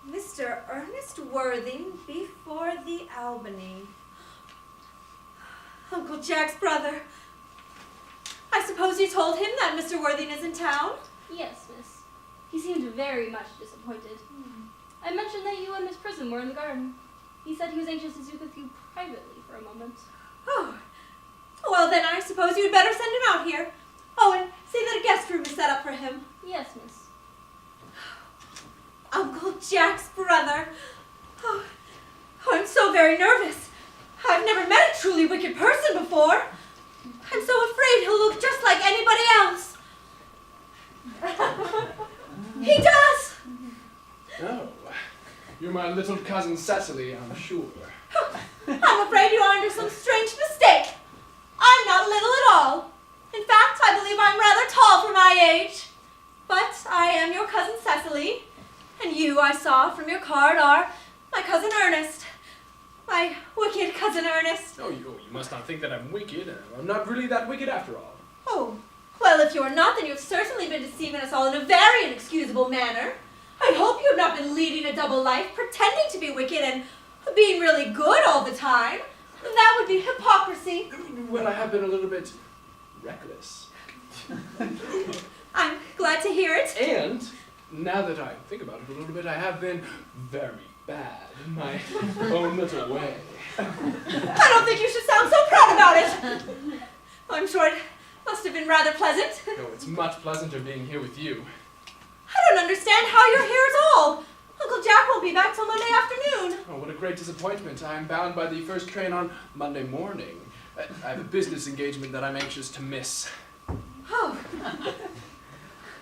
Mr. Ernest Worthing before the Albany. Uncle Jack's brother. I suppose you told him that Mr. Worthing is in town? Yes, miss. He seemed very much disappointed. I mentioned that you and Miss Prism were in the garden. He said he was anxious to speak with you privately for a moment. Oh. Well, then I suppose you'd better send him out here. Oh, and say that a guest room is set up for him. Yes, miss. Uncle Jack's brother. Oh, I'm so very nervous. I've never met a truly wicked person before. I'm so afraid he'll look just like anybody else. He does! Oh, you're my little cousin Cecily, I'm sure. I'm afraid you are under some strange mistake. I'm not little at all. In fact, I believe I'm rather tall for my age. But I am your cousin Cecily, and you, I saw from your card, are my cousin Ernest. My wicked cousin Ernest. Oh, you must not think that I'm wicked. I'm not really that wicked after all. Oh, well, if you're not, then you've certainly been deceiving us all in a very inexcusable manner. I hope you have not been leading a double life, pretending to be wicked and being really good all the time. That would be hypocrisy. Well, I have been a little bit reckless. I'm glad to hear it. And now that I think about it a little bit, I have been very bad in my own little way. I don't think you should sound so proud about it. I'm sure it must have been rather pleasant. No, it's much pleasanter being here with you. I don't understand how you're here at all. Uncle Jack won't be back till Monday afternoon. Oh, what a great disappointment. I'm bound by the first train on Monday morning. I have a business engagement that I'm anxious to miss. Oh.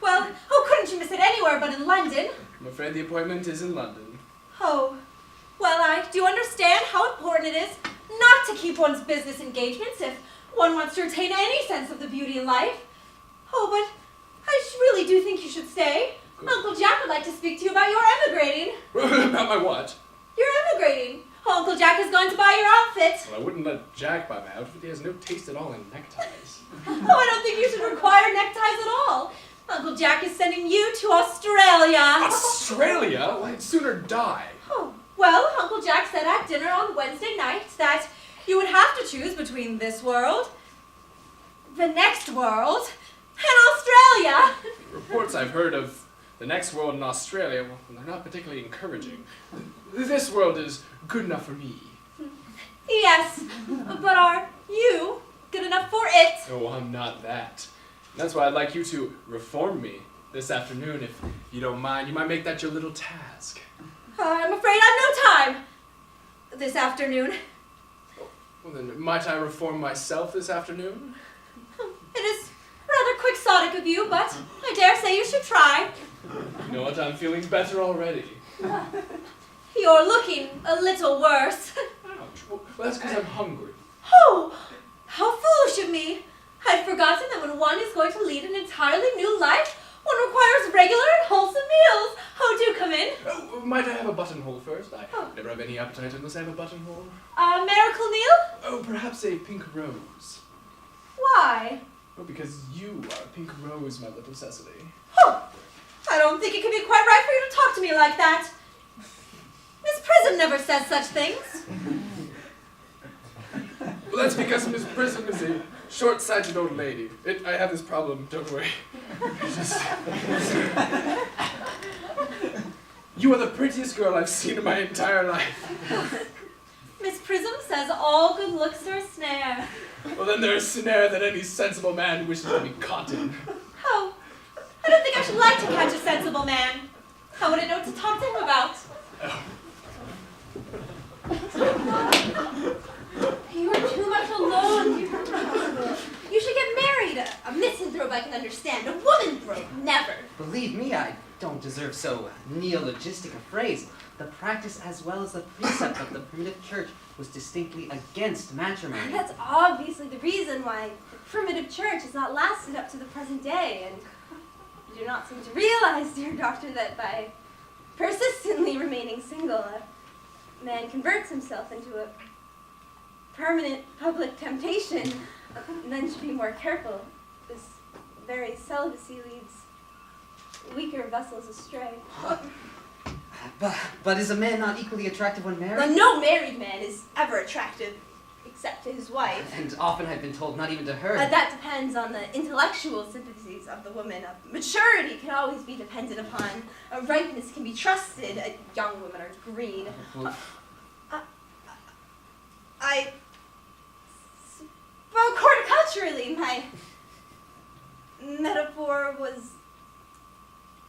Well, couldn't you miss it anywhere but in London? I'm afraid the appointment is in London. Oh. Well, I do understand how important it is not to keep one's business engagements if one wants to retain any sense of the beauty in life. Oh, but I really do think you should stay. Good. Uncle Jack would like to speak to you about your emigrating. About my what? You're emigrating. Uncle Jack is going to buy your outfit. Well, I wouldn't let Jack buy my outfit. He has no taste at all in neckties. Oh, I don't think you should require neckties at all. Uncle Jack is sending you to Australia. Australia? Well, I'd sooner die. Oh, well, Uncle Jack said at dinner on Wednesday night that you would have to choose between this world, the next world, and Australia. The reports I've heard of the next world in Australia, well, they're not particularly encouraging. This world is good enough for me. Yes, but are you good enough for it? Oh, I'm not that. That's why I'd like you to reform me this afternoon, if you don't mind. You might make that your little task. I'm afraid I've no time this afternoon. Well, then, might I reform myself this afternoon? It is rather quixotic of you, but I dare say you should try. You know what? I'm feeling better already. You're looking a little worse. Ouch. Well, that's because I'm hungry. Oh, how foolish of me. I'd forgotten that when one is going to lead an entirely new life, one requires regular and wholesome meals. Oh, do come in. Oh, might I have a buttonhole first? I never have any appetite unless I have a buttonhole. Miracle meal? Oh, perhaps a pink rose. Why? Oh, because you are a pink rose, my little Cecily. Oh, I don't think it can be quite right for you to talk to me like that. Miss Prism never says such things. Well, that's because Miss Prism is a short-sighted old lady. I have this problem, don't worry. You are the prettiest girl I've seen in my entire life. Miss Prism says all good looks are a snare. Well, then they're a snare that any sensible man wishes to be caught in. Oh, I don't think I should like to catch a sensible man. I wouldn't know what to talk to him about. Oh. You are too much alone. You should get married. A misanthrope I can understand. A womanthrope, never. Believe me, I don't deserve so neologistic a phrase. The practice as well as the precept of the primitive church was distinctly against matrimony. That's obviously the reason why the primitive church has not lasted up to the present day, and you do not seem to realize, dear doctor, that by persistently remaining single, a man converts himself into a permanent public temptation, and then should be more careful. This very celibacy leads weaker vessels astray. But is a man not equally attractive when married? No married man is ever attractive, except to his wife. And often I've been told not even to her. That depends on the intellectual sympathies of the woman. Maturity can always be dependent upon. Ripeness can be trusted. Young women are green. I spoke horticulturally. My metaphor was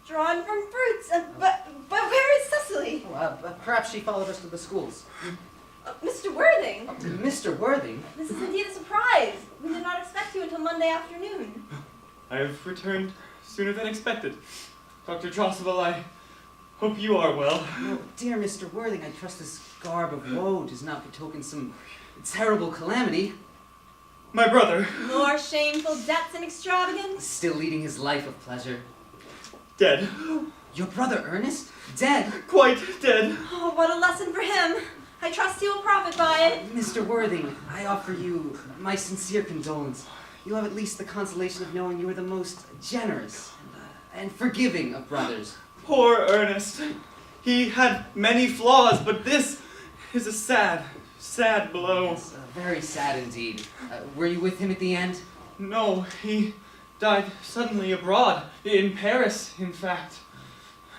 drawn from fruits. But where is Cecily? Perhaps she followed us to the schools. Mr. Worthing. Mr. Worthing? This is indeed a surprise. We did not expect you until Monday afternoon. I have returned sooner than expected. Dr. Chasuble, I hope you are well. Oh, dear Mr. Worthing, I trust this garb of woe does not betoken some terrible calamity. My brother. More shameful debts and extravagance? Still leading his life of pleasure. Dead. Your brother Ernest? Dead? Quite dead. Oh, what a lesson for him. I trust he will profit by it. Mr. Worthing, I offer you my sincere condolence. You have at least the consolation of knowing you are the most generous and forgiving of brothers. Poor Ernest. He had many flaws, but this is a sad, sad blow. Yes, very sad indeed. Were you with him at the end? No, he died suddenly abroad, in Paris, in fact.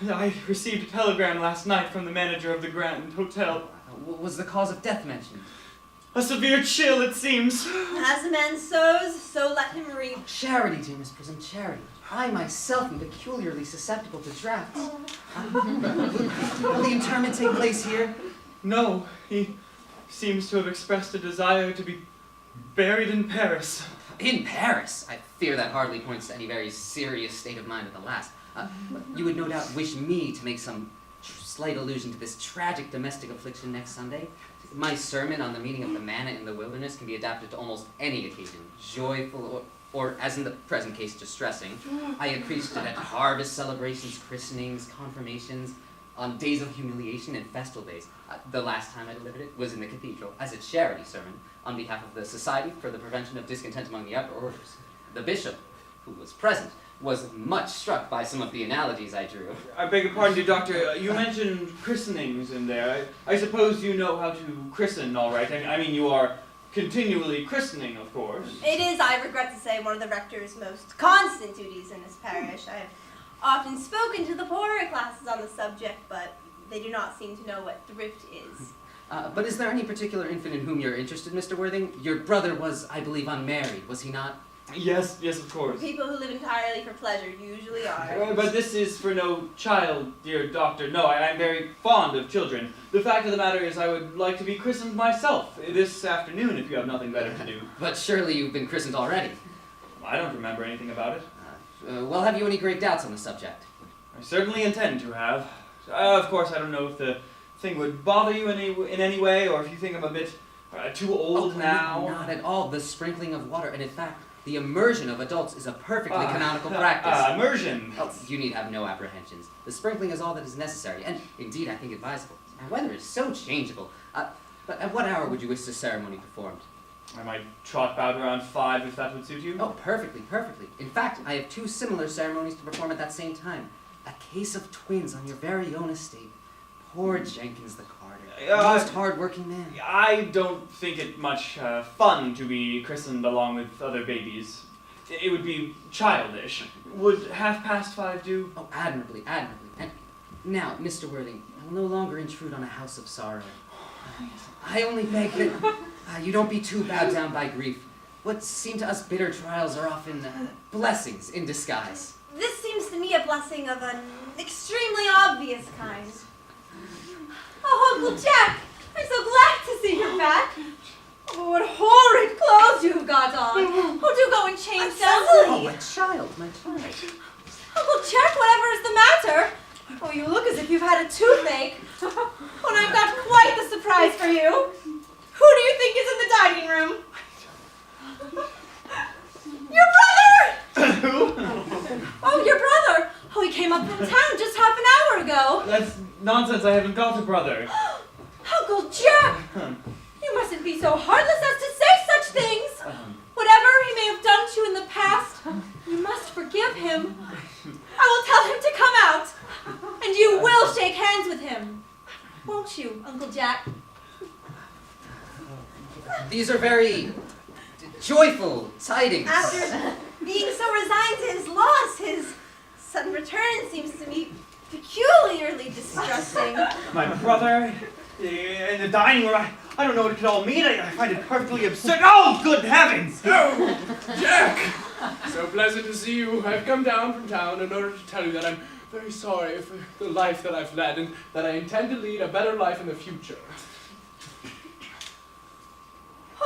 I received a telegram last night from the manager of the Grand Hotel. Was the cause of death mentioned? A severe chill, it seems. As a man sows, so let him reap. Charity, dear Miss Prism, charity. I myself am peculiarly susceptible to drafts. Will the interment take place here? No, he seems to have expressed a desire to be buried in Paris. In Paris? I fear that hardly points to any very serious state of mind at the last. You would no doubt wish me to make some slight allusion to this tragic domestic affliction next Sunday. My sermon on the meaning of the manna in the wilderness can be adapted to almost any occasion, joyful or as in the present case, distressing. I have preached it at harvest celebrations, christenings, confirmations, on days of humiliation and festal days. The last time I delivered it was in the cathedral as a charity sermon on behalf of the Society for the Prevention of Discontent Among the Upper Orders. The bishop, who was present, was much struck by some of the analogies I drew. I beg your pardon, dear doctor. You mentioned christenings in there. I suppose you know how to christen, all right. I mean, you are continually christening, of course. It is, I regret to say, one of the rector's most constant duties in this parish. I have often spoken to the poorer classes on the subject, but they do not seem to know what thrift is. But is there any particular infant in whom you're interested, Mr. Worthing? Your brother was, I believe, unmarried, was he not? Yes, of course. People who live entirely for pleasure usually are. But this is for no child, dear doctor. No, I'm very fond of children. The fact of the matter is I would like to be christened myself this afternoon if you have nothing better to do. But surely you've been christened already. I don't remember anything about it. Well, have you any great doubts on the subject? I certainly intend to have. Of course, I don't know if the thing would bother you in any way, or if you think I'm a bit too old now. Not at all. The sprinkling of water, and in fact, the immersion of adults is a perfectly canonical practice. Immersion. Oh, you need have no apprehensions. The sprinkling is all that is necessary, and indeed, I think advisable. Our weather is so changeable. But at what hour would you wish the ceremony performed? I might trot about around 5 if that would suit you. Oh, perfectly. In fact, I have 2 similar ceremonies to perform at that same time. A case of twins on your very own estate. Poor Jenkins the carter. Most hard-working man. I don't think it much fun to be christened along with other babies. It would be childish. Would 5:30 do? Oh, admirably. And now, Mr. Worthing, I will no longer intrude on a house of sorrow. I only beg that you don't be too bowed down by grief. What seem to us bitter trials are often blessings in disguise. This seems to me a blessing of an extremely obvious kind. Oh, Uncle Jack, I'm so glad to see you're back. Oh, what horrid clothes you've got on. Oh, do go and change them. Oh, my child. Uncle Jack, whatever is the matter? Oh, you look as if you've had a toothache. Oh, and I've got quite the surprise for you. Who do you think is in the dining room? Your brother! Who? Oh, your brother. Oh, he came up from town just half an hour ago. That's nonsense. I haven't got a brother. Uncle Jack! You mustn't be so heartless as to say such things. Whatever he may have done to you in the past, you must forgive him. I will tell him to come out, and you will shake hands with him. Won't you, Uncle Jack? These are very joyful tidings. After being so resigned to his loss, his sudden return seems to me peculiarly distressing. My brother in the dining room. I don't know what it could all mean. I find it perfectly absurd. Oh, good heavens! Oh, Jack! So pleasant to see you. I've come down from town in order to tell you that I'm very sorry for the life that I've led and that I intend to lead a better life in the future.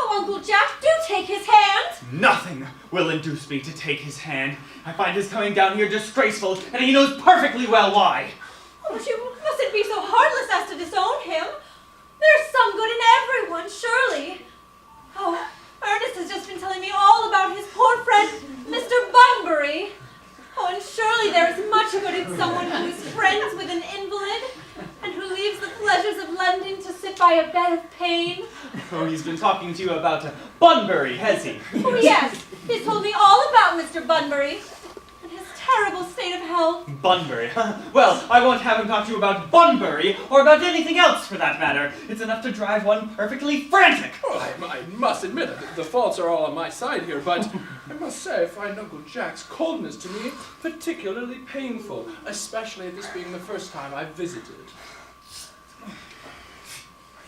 Oh, Uncle Jack, do take his hand. Nothing will induce me to take his hand. I find his coming down here disgraceful, and he knows perfectly well why. Oh, but you mustn't be so heartless as to disown him. There's some good in everyone, surely. Oh, Ernest has just been telling me all about his poor friend, Mr. Bunbury. Oh, and surely there is much good in someone who is friends with an invalid and who leaves the pleasures of London to sit by a bed of pain. Oh, he's been talking to you about Bunbury, has he? Oh, yes. He's told me all about Mr. Bunbury. And his terrible state of health. Bunbury. Well, I won't have him talk to you about Bunbury, or about anything else for that matter. It's enough to drive one perfectly frantic. Well, I must admit that the faults are all on my side here, but I must say I find Uncle Jack's coldness to me particularly painful, especially this being the first time I've visited.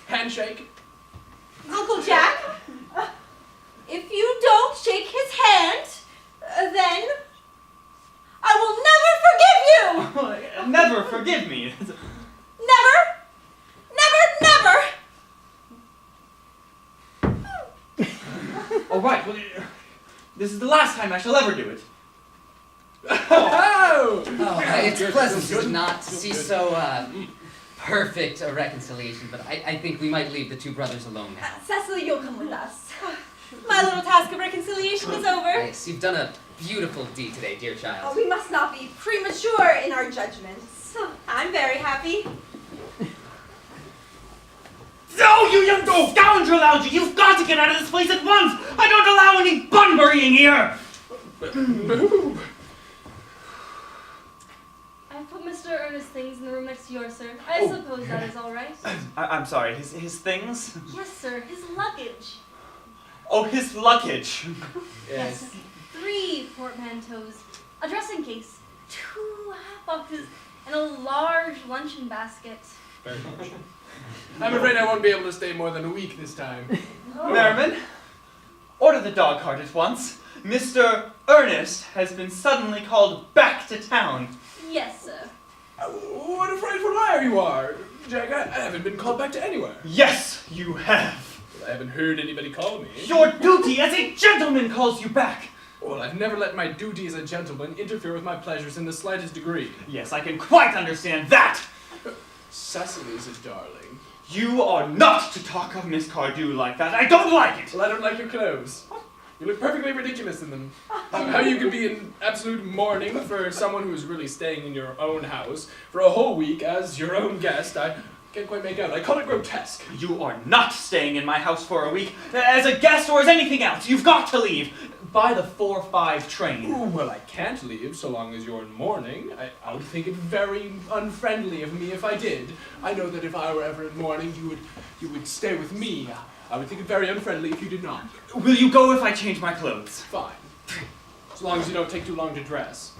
Handshake. Uncle Jack, if you don't shake his hand, then I will never forgive you! Never forgive me. Never! All right, well, this is the last time I shall ever do it. Oh! It's pleasant to not see so perfect a reconciliation, but I think we might leave the two brothers alone now. Cecily, you'll come with us. My little task of reconciliation is over. Yes, you've done a beautiful deed today, dear Oh, child. we must not be premature in our judgments. I'm very happy. No, you young scoundrel, Algie! You've got to get out of this place at once! I don't allow any Bunburying here! I put Mr. Ernest's things in the room next to yours, sir. I suppose that is all right. I'm sorry, his things? Yes, sir. His luggage. Oh, his luggage. Yes. 3 portmanteaus, a dressing case, 2 hat boxes, and a large luncheon basket. Very much. I'm afraid I won't be able to stay more than a week this time. Merriman, order the dog cart at once. Mr. Ernest has been suddenly called back to town. Yes, sir. What a frightful liar you are! Jack, I haven't been called back to anywhere. Yes, you have. I haven't heard anybody call me. Your duty as a gentleman calls you back. Well, I've never let my duty as a gentleman interfere with my pleasures in the slightest degree. Yes, I can quite understand that. Cecily's a darling. You are not to talk of Miss Cardew like that. I don't like it. Well, I don't like your clothes. You look perfectly ridiculous in them. How you could be in absolute mourning for someone who's really staying in your own house for a whole week as your own guest, I can't quite make out. I call it grotesque. You are not staying in my house for a week as a guest or as anything else. You've got to leave by the 4:05 train. Ooh, well, I can't leave so long as you're in mourning. I would think it very unfriendly of me if I did. I know that if I were ever in mourning, you would stay with me. I would think it very unfriendly if you did not. Will you go if I change my clothes? Fine. As long as you don't take too long to dress.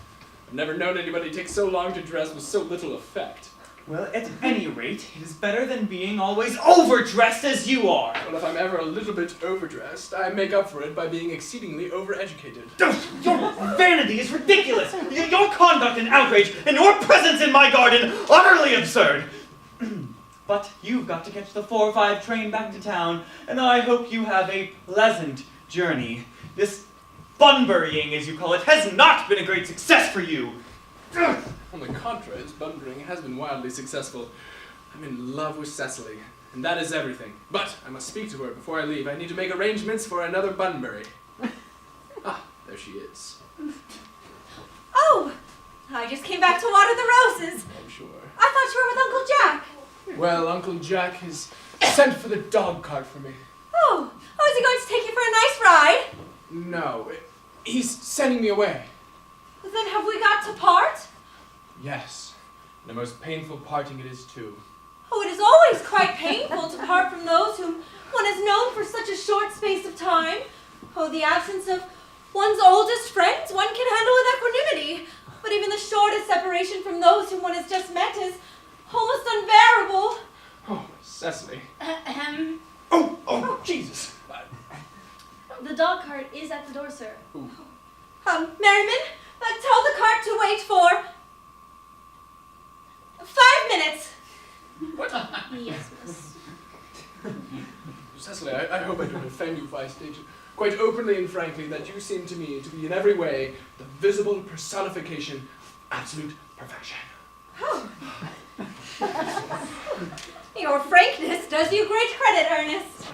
I've never known anybody take so long to dress with so little effect. Well, at any rate, it is better than being always overdressed as you are. Well, if I'm ever a little bit overdressed, I make up for it by being exceedingly overeducated. Your vanity is ridiculous. Your conduct an outrage, and your presence in my garden utterly absurd. But you've got to catch the 4:05 train back to town, and I hope you have a pleasant journey. This Bunburying, as you call it, has not been a great success for you. On the contrary, this Bunburying has been wildly successful. I'm in love with Cecily, and that is everything. But I must speak to her before I leave. I need to make arrangements for another Bunbury. Ah, there she is. Oh, I just came back to water the roses. I'm sure. I thought you were with Uncle Jack. Well, Uncle Jack has sent for the dog cart for me. Oh, is he going to take you for a nice ride? No, he's sending me away. Then have we got to part? Yes, and the most painful parting it is too. Oh, it is always quite painful to part from those whom one has known for such a short space of time. Oh, the absence of one's oldest friends one can handle with equanimity. But even the shortest separation from those whom one has just met is almost unbearable. Oh, Cecily. Oh, Jesus. The dog cart is at the door, sir. Merriman, tell the cart to wait for 5 minutes. What? Yes, miss. Cecily, I hope I don't offend you if I state quite openly and frankly that you seem to me to be in every way the visible personification of absolute perfection. Oh. Your frankness does you great credit, Ernest.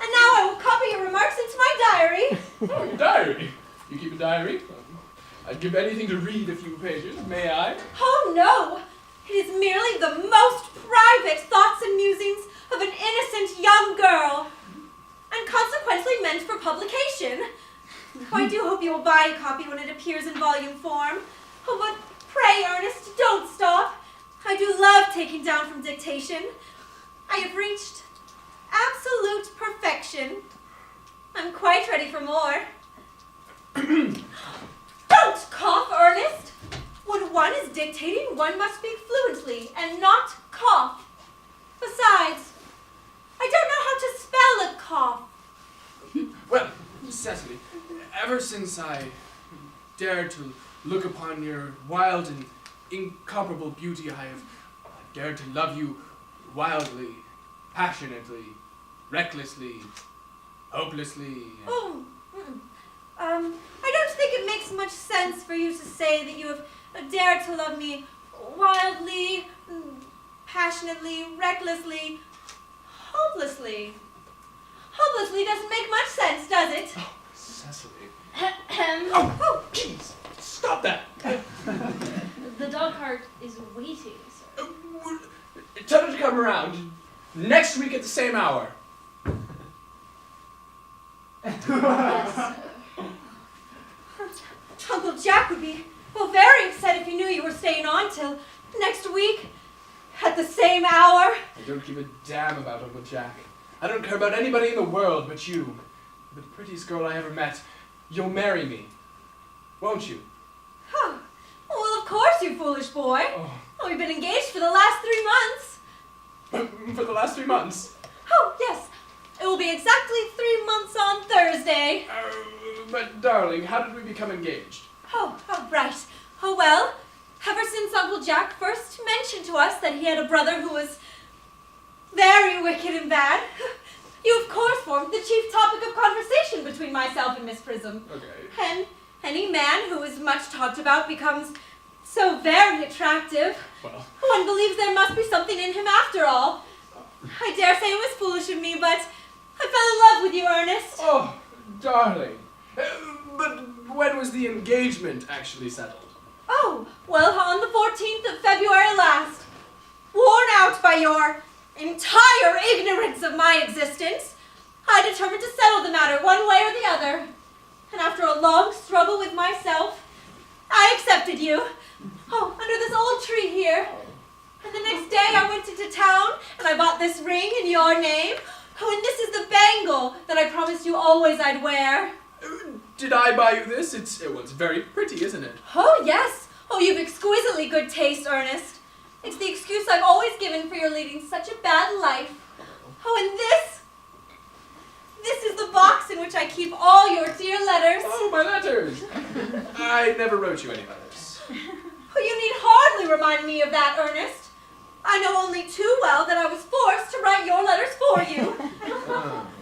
And now I will copy your remarks into my diary. Oh, your diary? You keep a diary? I'd give anything to read a few pages. May I? Oh, no. It is merely the most private thoughts and musings of an innocent young girl, and consequently meant for publication. I do hope you will buy a copy when it appears in volume form. Oh, but pray, Ernest, don't stop. I do love taking down from dictation. I have reached absolute perfection. I'm quite ready for more. Don't cough, Ernest. When one is dictating, one must speak fluently and not cough. Besides, I don't know how to spell a cough. Well, Cecily, ever since I dared to look upon your wild and incomparable beauty, I have dared to love you wildly, passionately, recklessly, hopelessly. Oh, I don't think it makes much sense for you to say that you have dared to love me wildly, passionately, recklessly, hopelessly. Hopelessly doesn't make much sense, does it? Oh, Cecily. Oh, Jeez, stop that. The dog cart is waiting, sir. Tell her to come around next week at the same hour. Yes, sir. Uncle Jack would be very upset if he knew you were staying on till next week at the same hour. I don't give a damn about Uncle Jack. I don't care about anybody in the world but you. The prettiest girl I ever met. You'll marry me, won't you? Oh, well, of course, you foolish boy. Oh. We've been engaged for the last 3 months. For the last 3 months? Oh, yes. It will be exactly 3 months on Thursday. But darling, how did we become engaged? Oh, right. Oh, well, ever since Uncle Jack first mentioned to us that he had a brother who was very wicked and bad, you of course formed the chief topic of conversation between myself and Miss Prism. Okay. And any man who is much talked about becomes so very attractive. Well. One believes there must be something in him after all. I dare say it was foolish of me, but I fell in love with you, Ernest. Oh, darling. But when was the engagement actually settled? Oh, well, on the 14th of February last. Worn out by your entire ignorance of my existence, I determined to settle the matter one way or the other. And after a long struggle with myself, I accepted you. Oh, under this old tree here. And the next day I went into town and I bought this ring in your name. Oh, and this is the bangle that I promised you always I'd wear. Did I buy you this? It's very pretty, isn't it? Oh, yes. Oh, you've exquisitely good taste, Ernest. It's the excuse I've always given for your leading such a bad life. Oh, and this is the box in which I keep all your dear letters. Oh, my letters! I never wrote you any letters. Oh, you need hardly remind me of that, Ernest. I know only too well that I was forced to write your letters for you.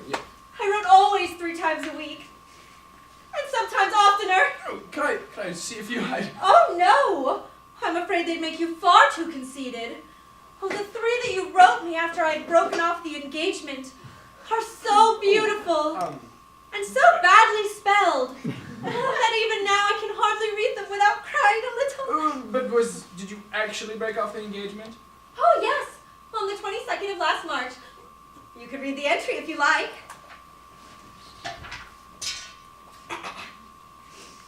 Yeah. I wrote always 3 times a week. And sometimes oftener. Oh, can I see if you hide? Oh, no. I'm afraid they'd make you far too conceited. Oh, the 3 that you wrote me after I'd broken off the engagement are so beautiful. And so badly spelled. That even now I can hardly read them without crying a little. But did you actually break off the engagement? Oh, yes. On the 22nd of last March. You could read the entry if you like.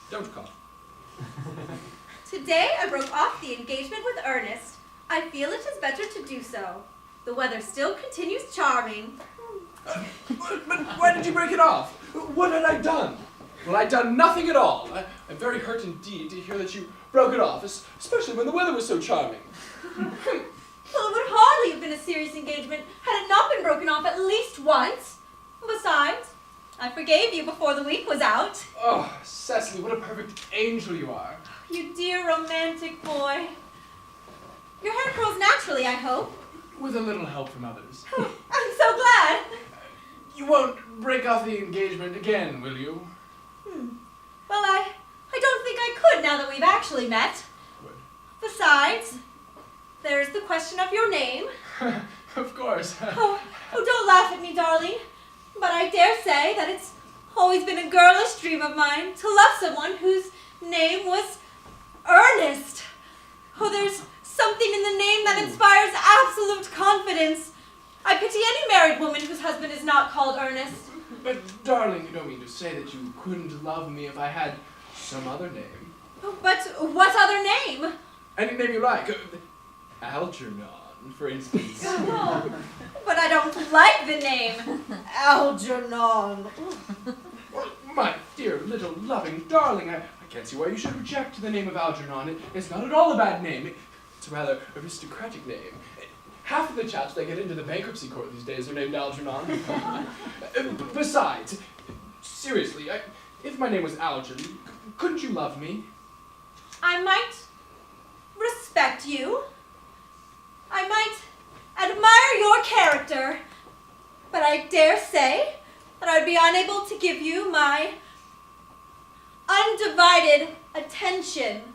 Don't cough. Today I broke off the engagement with Ernest. I feel it is better to do so. The weather still continues charming. But why did you break it off? What had I done? Well, I'd done nothing at all. I'm very hurt indeed to hear that you broke it off, especially when the weather was so charming. Well, it would hardly have been a serious engagement had it not been broken off at least once. Besides, I forgave you before the week was out. Oh, Cecily, what a perfect angel you are. You dear romantic boy. Your hair curls naturally, I hope. With a little help from others. Oh, I'm so glad. You won't break off the engagement again, will you? Well, I don't think I could now that we've actually met. Good. Besides, there's the question of your name. Of course. Oh, don't laugh at me, darling. But I dare say that it's always been a girlish dream of mine to love someone whose name was Ernest. Oh, there's something in the name that inspires absolute confidence. I pity any married woman whose husband is not called Ernest. But, darling, you don't mean to say that you couldn't love me if I had some other name? But what other name? Any name you like. Algernon, for instance. Oh, but I don't like the name Algernon. My dear little loving darling, I can't see why you should reject the name of Algernon. It's not at all a bad name. It's a rather aristocratic name. Half of the chaps that get into the bankruptcy court these days are named Algernon. Besides, seriously, if my name was Algernon, couldn't you love me? I might respect you. I might admire your character. But I dare say that I'd be unable to give you my undivided attention.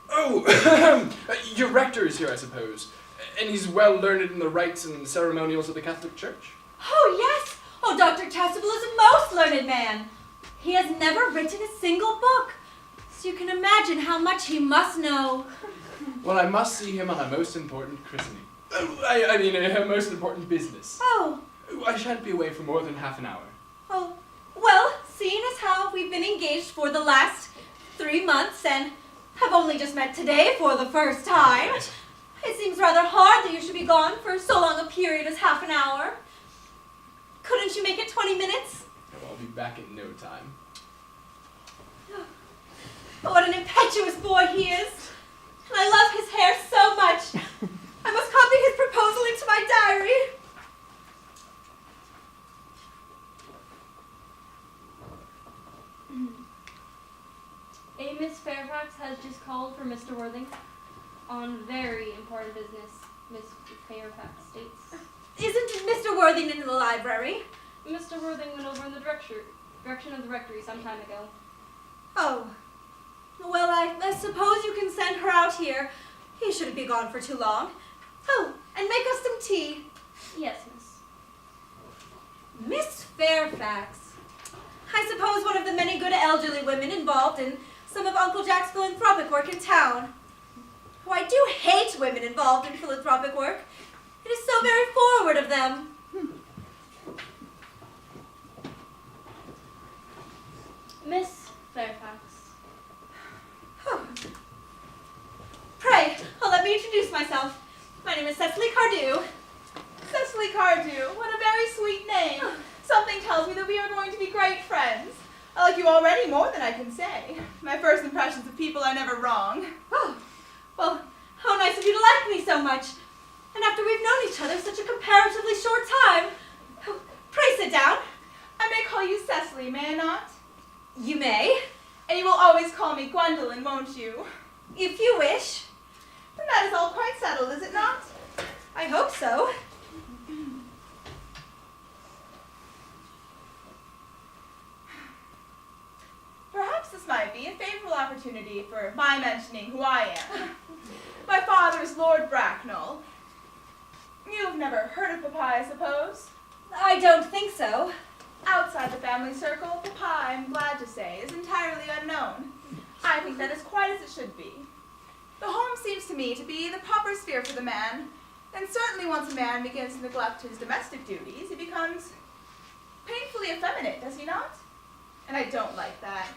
Oh, your rector is here, I suppose. And he's well learned in the rites and ceremonials of the Catholic Church. Oh, yes. Oh, Dr. Testable is a most learned man. He has never written a single book. So you can imagine how much he must know. Well, I must see him on a most important christening. I mean, a most important business. Oh. I shan't be away for more than half an hour. Oh, well, seeing as how we've been engaged for the last 3 months and have only just met today for the first time, it seems rather hard that you should be gone for so long a period as half an hour. Couldn't you make it 20 minutes? Oh, I'll be back in no time. Oh, what an impetuous boy he is. And I love his hair so much. I must copy his proposal into my diary. A Miss Fairfax has just called for Mr. Worthing on very important business, Miss Fairfax states. Isn't Mr. Worthing in the library? Mr. Worthing went over in the direction of the rectory some time ago. Oh. Well, I suppose you can send her out here. He shouldn't be gone for too long. Oh, and make us some tea. Yes, miss. Miss Fairfax. I suppose one of the many good elderly women involved in some of Uncle Jack's philanthropic work in town. Oh, I do hate women involved in philanthropic work. It is so very forward of them. Miss Fairfax. Oh. Pray, let me introduce myself. My name is Cecily Cardew. Cecily Cardew, what a very sweet name. Something tells me that we are going to be great friends. I like you already more than I can say. My first impressions of people are never wrong. Oh, well, how nice of you to like me so much. And after we've known each other such a comparatively short time. Oh, pray sit down. I may call you Cecily, may I not? You may. And you will always call me Gwendolyn, won't you? If you wish. Then that is all quite settled, is it not? I hope so. Perhaps this might be a favorable opportunity for my mentioning who I am. My father is Lord Bracknell. You've never heard of Papa, I suppose? I don't think so. Outside the family circle, Papa, I'm glad to say, is entirely unknown. I think that is quite as it should be. The home seems to me to be the proper sphere for the man, and certainly once a man begins to neglect his domestic duties, he becomes painfully effeminate, does he not? And I don't like that.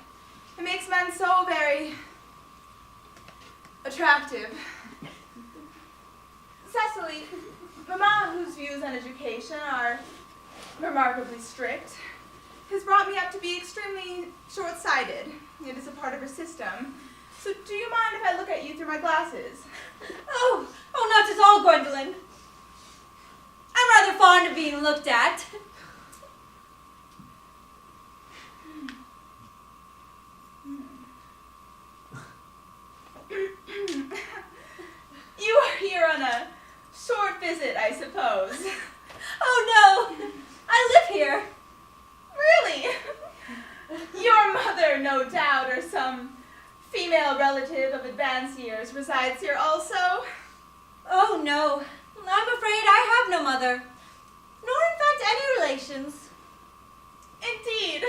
It makes men so very attractive. Cecily, Mamma, whose views on education are remarkably strict, has brought me up to be extremely short-sighted. It is a part of her system. So do you mind if I look at you through my glasses? Oh, not at all, Gwendolyn. I'm rather fond of being looked at. You are here on a short visit, I suppose. Oh, no. I live here. Really? Your mother, no doubt, or some female relative of advanced years resides here also? Oh, no. I'm afraid I have no mother. Nor, in fact, any relations. Indeed.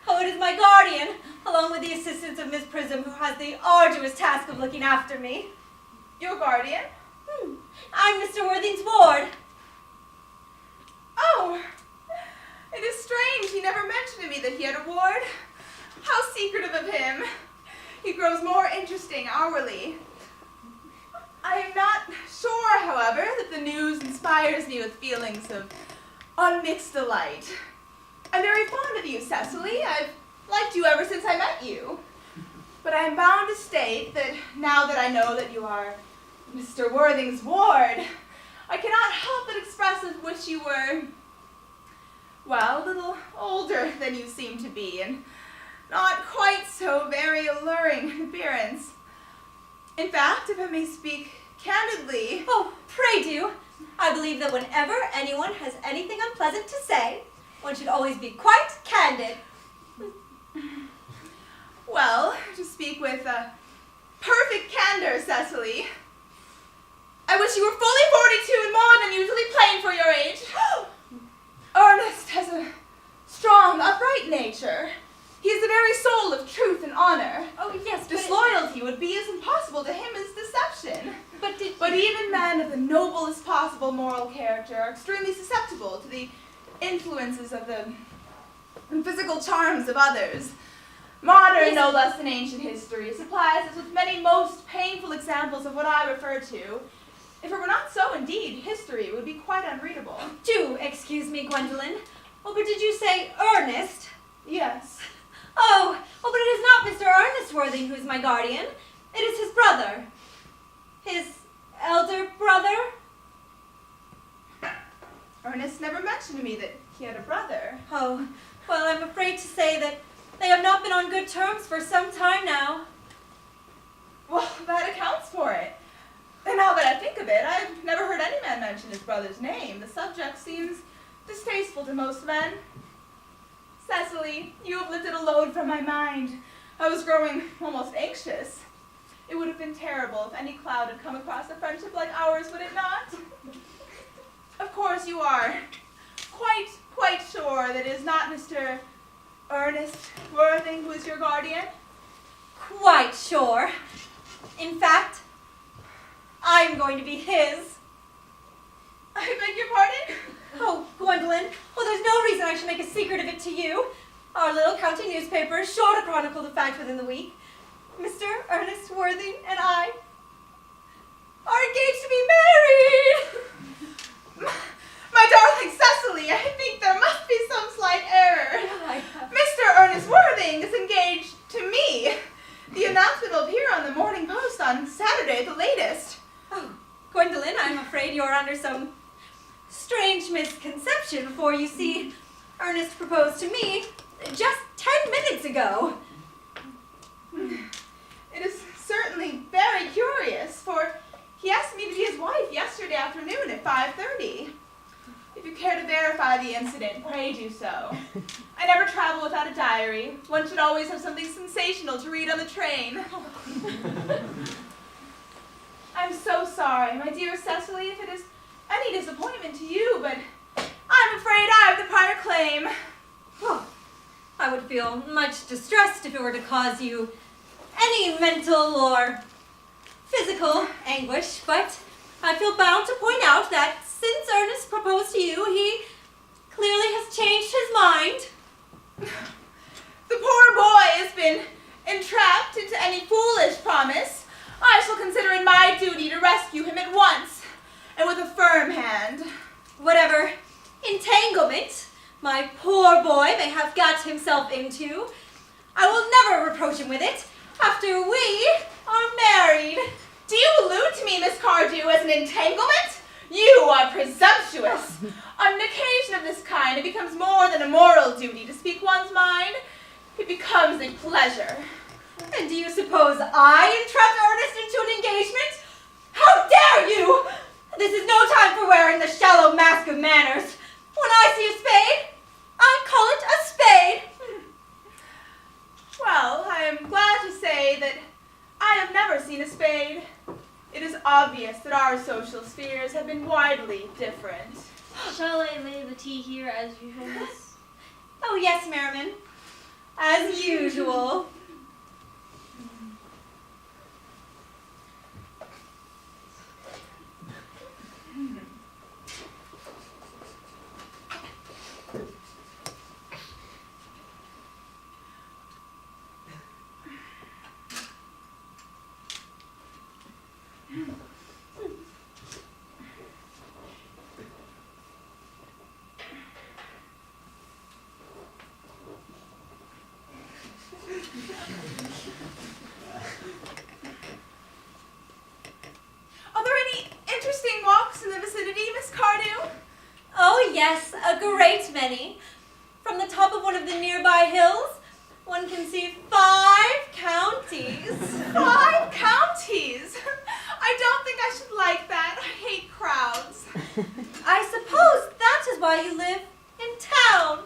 Oh, it is my guardian, along with the assistance of Miss Prism, who has the arduous task of looking after me. Your guardian? I'm Mr. Worthing's ward. Oh, it is strange. He never mentioned to me that he had a ward. How secretive of him. He grows more interesting hourly. I am not sure, however, that the news inspires me with feelings of unmixed delight. I'm very fond of you, Cecily. I've liked you ever since I met you. But I am bound to state that now that I know that you are Mr. Worthing's ward, I cannot help but express a wish you were, well, a little older than you seem to be, and not quite so very alluring in appearance. In fact, if I may speak candidly... Oh, pray do. I believe that whenever anyone has anything unpleasant to say, one should always be quite candid. Well, to speak with perfect candor, Cecily, I wish you were fully 42 and more than usually plain for your age. Ernest has a strong, upright nature. He is the very soul of truth and honor. Oh, yes, Disloyalty would be as impossible to him as deception. But even men of the noblest possible moral character are extremely susceptible to the influences of the physical charms of others. Modern, no less than ancient history, supplies us with many most painful examples of what I refer to. If it were not so, indeed, history would be quite unreadable. Do excuse me, Gwendolyn. Oh, but did you say Ernest? Yes. Oh, but it is not Mr. Ernest Worthing who is my guardian. It is his brother. His elder brother. Ernest never mentioned to me that he had a brother. Oh, well, I'm afraid to say that they have not been on good terms for some time now. Well, that accounts for it. And now that I think of it, I've never heard any man mention his brother's name. The subject seems distasteful to most men. Cecily, you have lifted a load from my mind. I was growing almost anxious. It would have been terrible if any cloud had come across a friendship like ours, would it not? Of course you are quite sure that it is not Mr. Ernest Worthing who is your guardian? Quite sure. In fact, I'm going to be his. I beg your pardon? Oh, Gwendolyn, well, there's no reason I should make a secret of it to you. Our little county newspaper is sure to chronicle the fact within the week. Mr. Ernest Worthing and I are engaged to be married. My darling Cecily, I think there must be some slight error. Mr. Ernest Worthing is engaged to me. The announcement will appear on the Morning Post on Saturday at the latest. Oh, Gwendolyn, I'm afraid you're under some strange misconception, for you see, Ernest proposed to me just 10 minutes ago. It is certainly very curious, for he asked me to be his wife yesterday afternoon at 5:30. If you care to verify the incident, pray do so. I never travel without a diary. One should always have something sensational to read on the train. I'm so sorry, my dear Cecily, if it is any disappointment to you, but I'm afraid I have the prior claim. Oh, I would feel much distressed if it were to cause you any mental or physical anguish, but I feel bound to point out that since Ernest proposed to you, he clearly has changed his mind. The poor boy has been entrapped into any foolish promise. I shall consider it my duty to rescue him at once, and with a firm hand. Whatever entanglement my poor boy may have got himself into, I will never reproach him with it after we are married. Do you allude to me, Miss Cardew, as an entanglement? You are presumptuous. On an occasion of this kind, it becomes more than a moral duty to speak one's mind. It becomes a pleasure. And do you suppose I entrapped Ernest into an engagement? How dare you! This is no time for wearing the shallow mask of manners. When I see a spade, I call it a spade. Well, I am glad to say that I have never seen a spade. It is obvious that our social spheres have been widely different. Shall I lay the tea here as usual, miss? Oh yes, Merriman. As usual. any. From the top of one of the nearby hills, one can see 5 counties. 5 counties? I don't think I should like that. I hate crowds. I suppose that is why you live in town.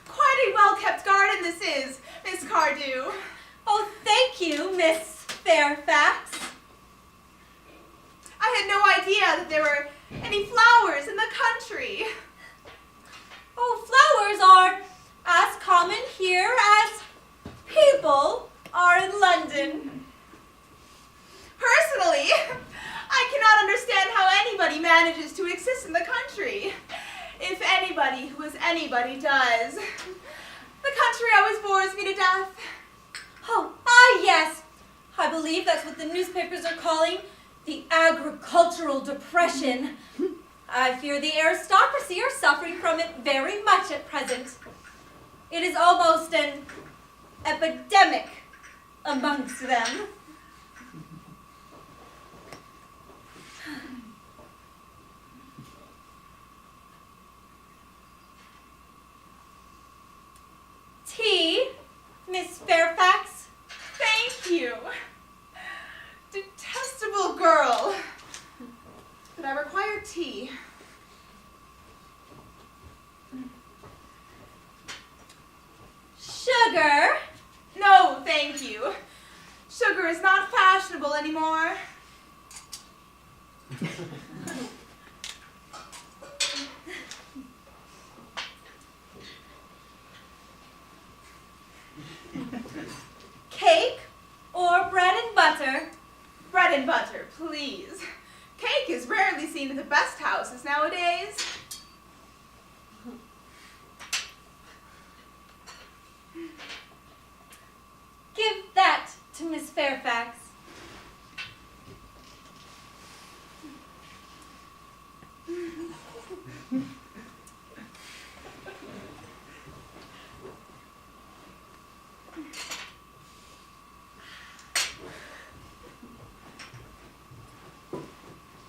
Quite a well-kept garden this is, Miss Cardew. Oh, thank you, Miss Fairfax. I had no idea that there were any flowers in the country. Oh, flowers are as common here as people are in London. Personally, I cannot understand how anybody manages to exist in the country. If anybody who is anybody does. The country always bores me to death. Oh, yes. I believe that's what the newspapers are calling the agricultural depression. I fear the aristocracy are suffering from it very much at present. It is almost an epidemic amongst them. Tea, Miss Fairfax? Thank you. Detestable girl. But I require tea. Sugar? No, thank you. Sugar is not fashionable anymore. Cake or bread and butter? Bread and butter, please. Cake is rarely seen in the best houses nowadays. Give that to Miss Fairfax.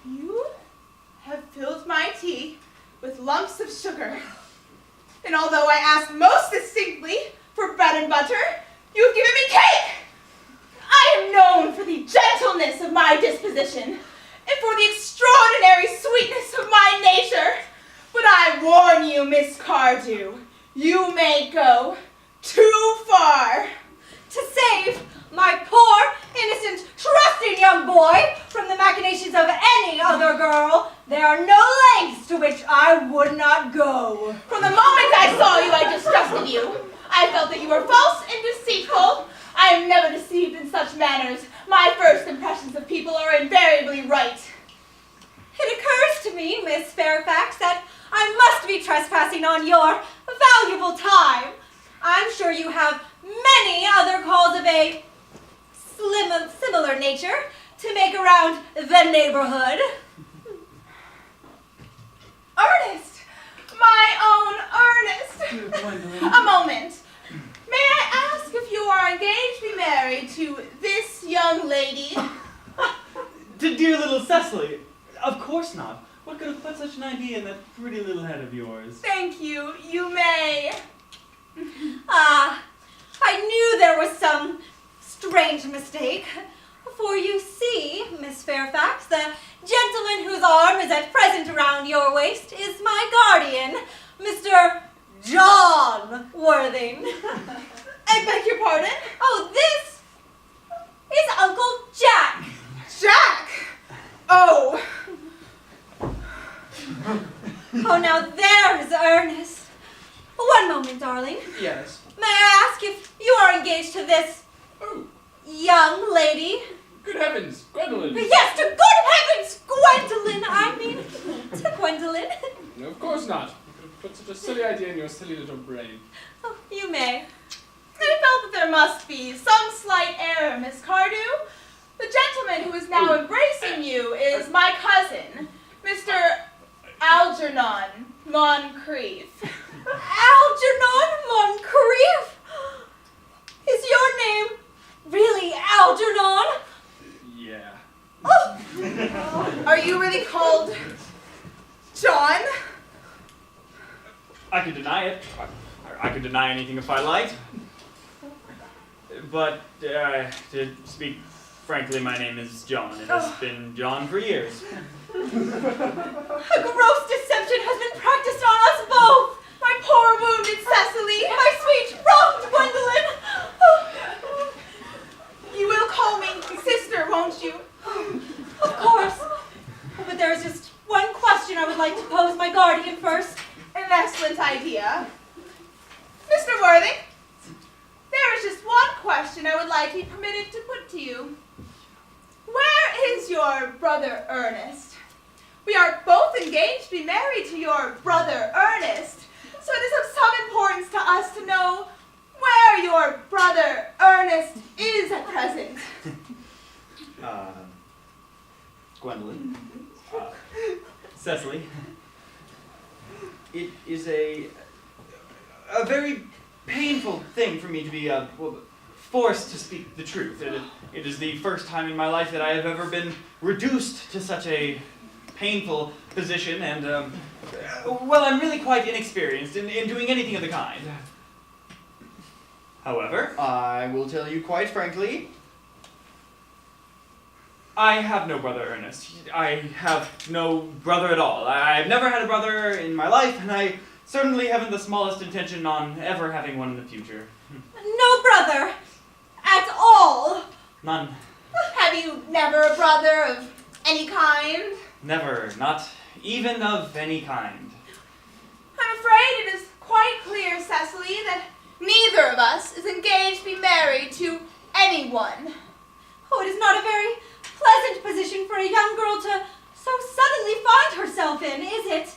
You have filled my tea with lumps of sugar. And although I asked most distinctly for bread and butter, you have given me cake! I am known for the gentleness of my disposition and for the extraordinary sweetness of my nature. But I warn you, Miss Cardew, you may go too far. To save my poor, innocent, trusting young boy from the machinations of any other girl, there are no lengths to which I would not go. From the moment I saw you, I distrusted you. I felt that you were false and deceitful. I am never deceived in such manners. My first impressions of people are invariably right. It occurs to me, Miss Fairfax, that I must be trespassing on your valuable time. I'm sure you have many other calls of a similar nature to make around the neighborhood. Ernest! My own Ernest! A moment. May I ask if you are engaged to be married to this young lady? To dear little Cecily? Of course not. What could have put such an idea in that pretty little head of yours? Thank you. You may. Ah, I knew there was some strange mistake. For you see, Miss Fairfax, the gentleman whose arm is at present around your waist is my guardian, Mr. John Worthing. I beg your pardon? Oh, this is Uncle Jack. Jack! Oh. Oh, now there's Ernest. One moment, darling. Yes. May I ask if you are engaged to this Oh, young lady? good heavens, Gwendolyn. Yes, to good heavens, Gwendolyn. I mean, to Gwendolyn. No, of course not. You could have put such a silly idea in your silly little brain. Oh, you may. I felt that there must be some slight error, Miss Cardew. The gentleman who is now embracing you is my cousin, Mr. Algernon Moncrief. Algernon Moncrief? Is your name really Algernon? Yeah. Oh, Are you really called John? I could deny it. I could deny anything if I liked. But, to speak frankly, my name is John. It has been John for years. A gross deception has been practiced on us both! My poor wounded Cecily! My sweet wronged Gwendolyn! You will call me sister, won't you? Of course. But there is just one question I would like to pose my guardian first. An excellent idea. Mr. Worthing, there is just one question I would like to be permitted to put to you. Where is your brother Ernest? We are both engaged to be married to your brother Ernest, so it is of some importance to us to know where your brother Ernest is at present. Gwendolyn. Cecily. It is a very painful thing for me to be forced to speak the truth. It is the first time in my life that I have ever been reduced to such a painful position, and, well, I'm really quite inexperienced in doing anything of the kind. However, I will tell you quite frankly, I have no brother Ernest. I have no brother at all. I've never had a brother in my life, and I certainly haven't the smallest intention on ever having one in the future. No brother at all. None. Have you never a brother of any kind? Never. Not even of any kind. I'm afraid it is quite clear, Cecily, that neither of us is engaged to be married to anyone. Oh, it is not a very pleasant position for a young girl to so suddenly find herself in, is it?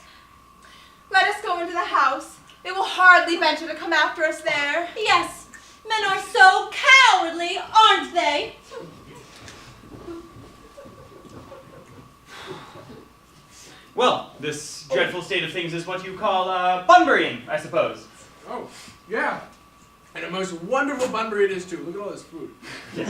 Let us go into the house. They will hardly venture to come after us there. Yes, men are so cowardly, aren't they? Well, this dreadful state of things is what you call bunburying, I suppose. Oh, yeah. And a most wonderful bunbury it is, too. Look at all this food. You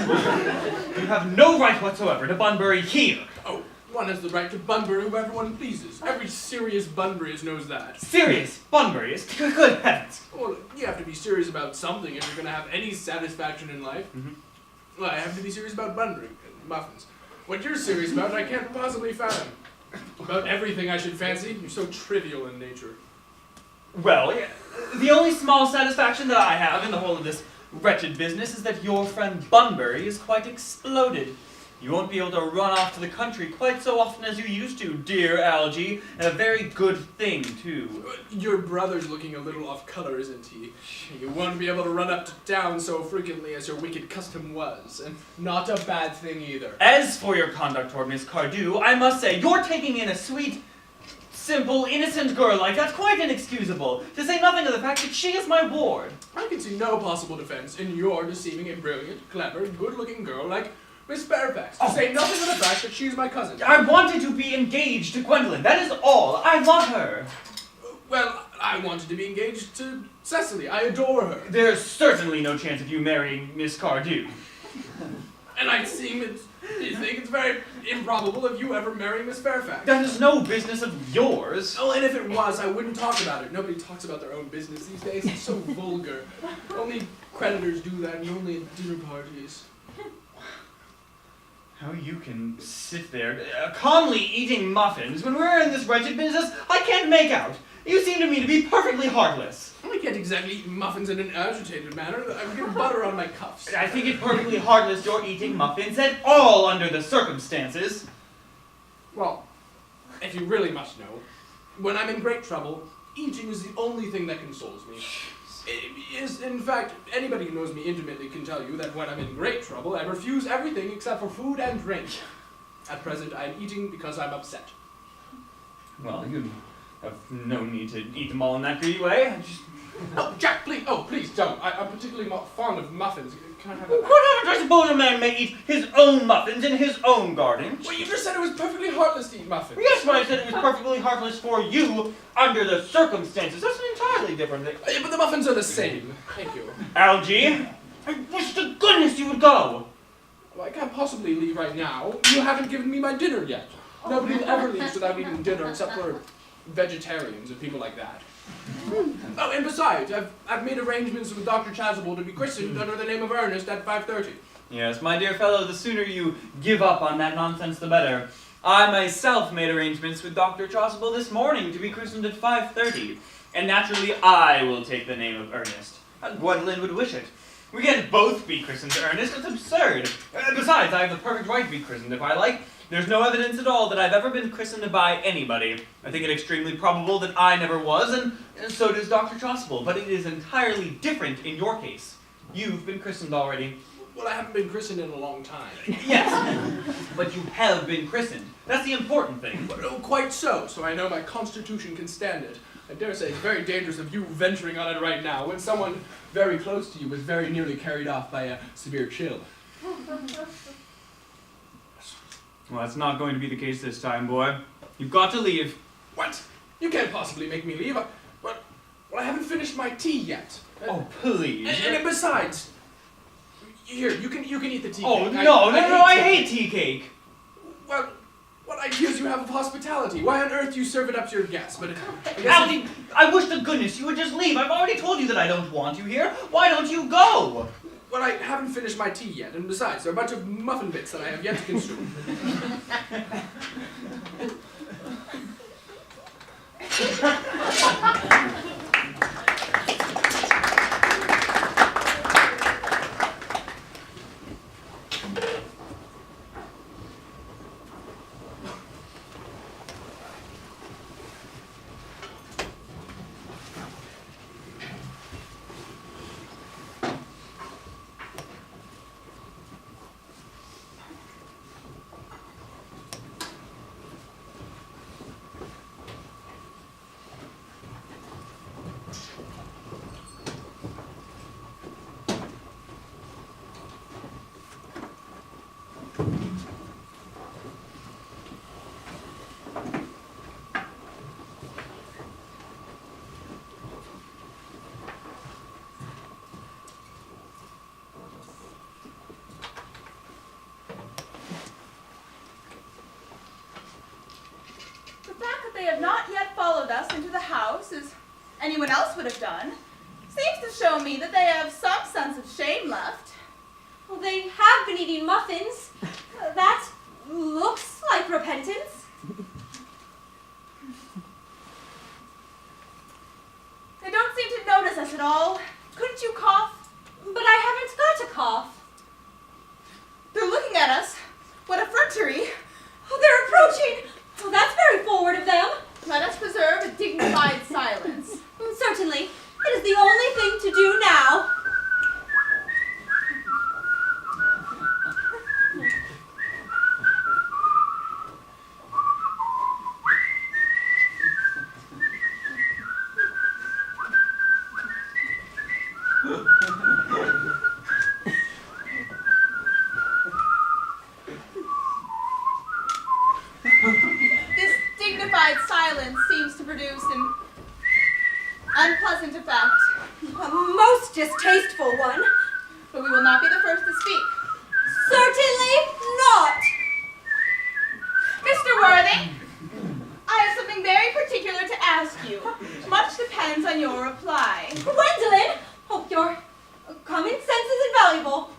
have no right whatsoever to bunbury here. Oh, one has the right to bunbury whoever one pleases. Every serious bunburyist knows that. Serious bunburyist? Good heavens. Well, you have to be serious about something if you're going to have any satisfaction in life. Mm-hmm. Well, I have to be serious about bunbury and muffins. What you're serious about, I can't possibly fathom. About everything I should fancy, you're so trivial in nature. Well, the only small satisfaction that I have in the whole of this wretched business is that your friend Bunbury is quite exploded. You won't be able to run off to the country quite so often as you used to, dear Algie, and a very good thing, too. Your brother's looking a little off color, isn't he? You won't be able to run up to town so frequently as your wicked custom was, and not a bad thing either. As for your conduct toward Miss Cardew, I must say, you're taking in a sweet, simple, innocent girl like that's quite inexcusable, to say nothing of the fact that she is my ward. I can see no possible defense in your deceiving a brilliant, clever, good-looking girl like Miss Fairfax, to say nothing of the fact that she's my cousin. I wanted to be engaged to Gwendolyn, that is all. I love her. Well, I wanted to be engaged to Cecily. I adore her. There's certainly no chance of you marrying Miss Cardew. And I think it's very improbable of you ever marrying Miss Fairfax. That is no business of yours. Oh, and if it was, I wouldn't talk about it. Nobody talks about their own business these days. It's so vulgar. Only creditors do that, and only at dinner parties. How you can sit there, calmly eating muffins when we're in this wretched business, I can't make out. You seem to me to be perfectly heartless. I can't exactly eat muffins in an agitated manner. I'm getting butter on my cuffs. I think it perfectly heartless you're eating muffins at all under the circumstances. Well, if you really must know, when I'm in great trouble, eating is the only thing that consoles me. It is, in fact, anybody who knows me intimately can tell you that when I'm in great trouble, I refuse everything except for food and drink. At present, I'm eating because I'm upset. Well, you have no need to eat them all in that greedy way. Oh, Jack, please! Oh, please don't. I'm particularly fond of muffins. Can I have a... Whatever, I suppose a man may eat his own muffins in his own garden. Well, you just said it was perfectly heartless to eat muffins. Yes, but I said it was perfectly heartless for you under the circumstances. That's an entirely different thing. But the muffins are the same. Thank you. Algie, I wish to goodness you would go. Well, I can't possibly leave right now. You haven't given me my dinner yet. Nobody ever leaves without eating dinner except for vegetarians and people like that. Oh, and besides, I've made arrangements with Dr. Chasuble to be christened under the name of Ernest at 5:30. Yes, my dear fellow, the sooner you give up on that nonsense, the better. I myself made arrangements with Dr. Chasuble this morning to be christened at 5:30, and naturally I will take the name of Ernest. Gwendolyn would wish it. We can't both be christened Ernest, it's absurd. Besides, I have the perfect right to be christened if I like. There's no evidence at all that I've ever been christened by anybody. I think it extremely probable that I never was, and so does Dr. Chasuble, but it is entirely different in your case. You've been christened already. Well, I haven't been christened in a long time. Yes, but you have been christened. That's the important thing. But, oh, quite so I know my constitution can stand it. I dare say it's very dangerous of you venturing on it right now, when someone very close to you was very nearly carried off by a severe chill. Well, that's not going to be the case this time, boy. You've got to leave. What? You can't possibly make me leave. Well, I haven't finished my tea yet. Oh, please. And besides, here, you can eat the tea Oh, cake. no, I hate tea cake. Well, what ideas you have of hospitality? Why on earth do you serve it up to your guests? But Alfie, I wish to goodness you would just leave. I've already told you that I don't want you here. Why don't you go? Well, I haven't finished my tea yet, and besides, there are a bunch of muffin bits that I have yet to consume. They have not yet followed us into the house, as anyone else would have done, seems to show me that they have some sense of shame left. Well, they have been eating muffins. That looks like repentance. They don't seem to notice us at all. Couldn't you cough? But I haven't got a cough. They're looking at us. What effrontery. Oh, they're approaching. Well, that's very forward of them. Let us preserve a dignified silence. Certainly. It is the only thing to do now. This dignified silence seems to produce an unpleasant effect. A most distasteful one. But we will not be the first to speak. Certainly not. Mr. Worthing, I have something very particular to ask you. Much depends on your reply. Gwendolyn! Oh, your common sense is invaluable.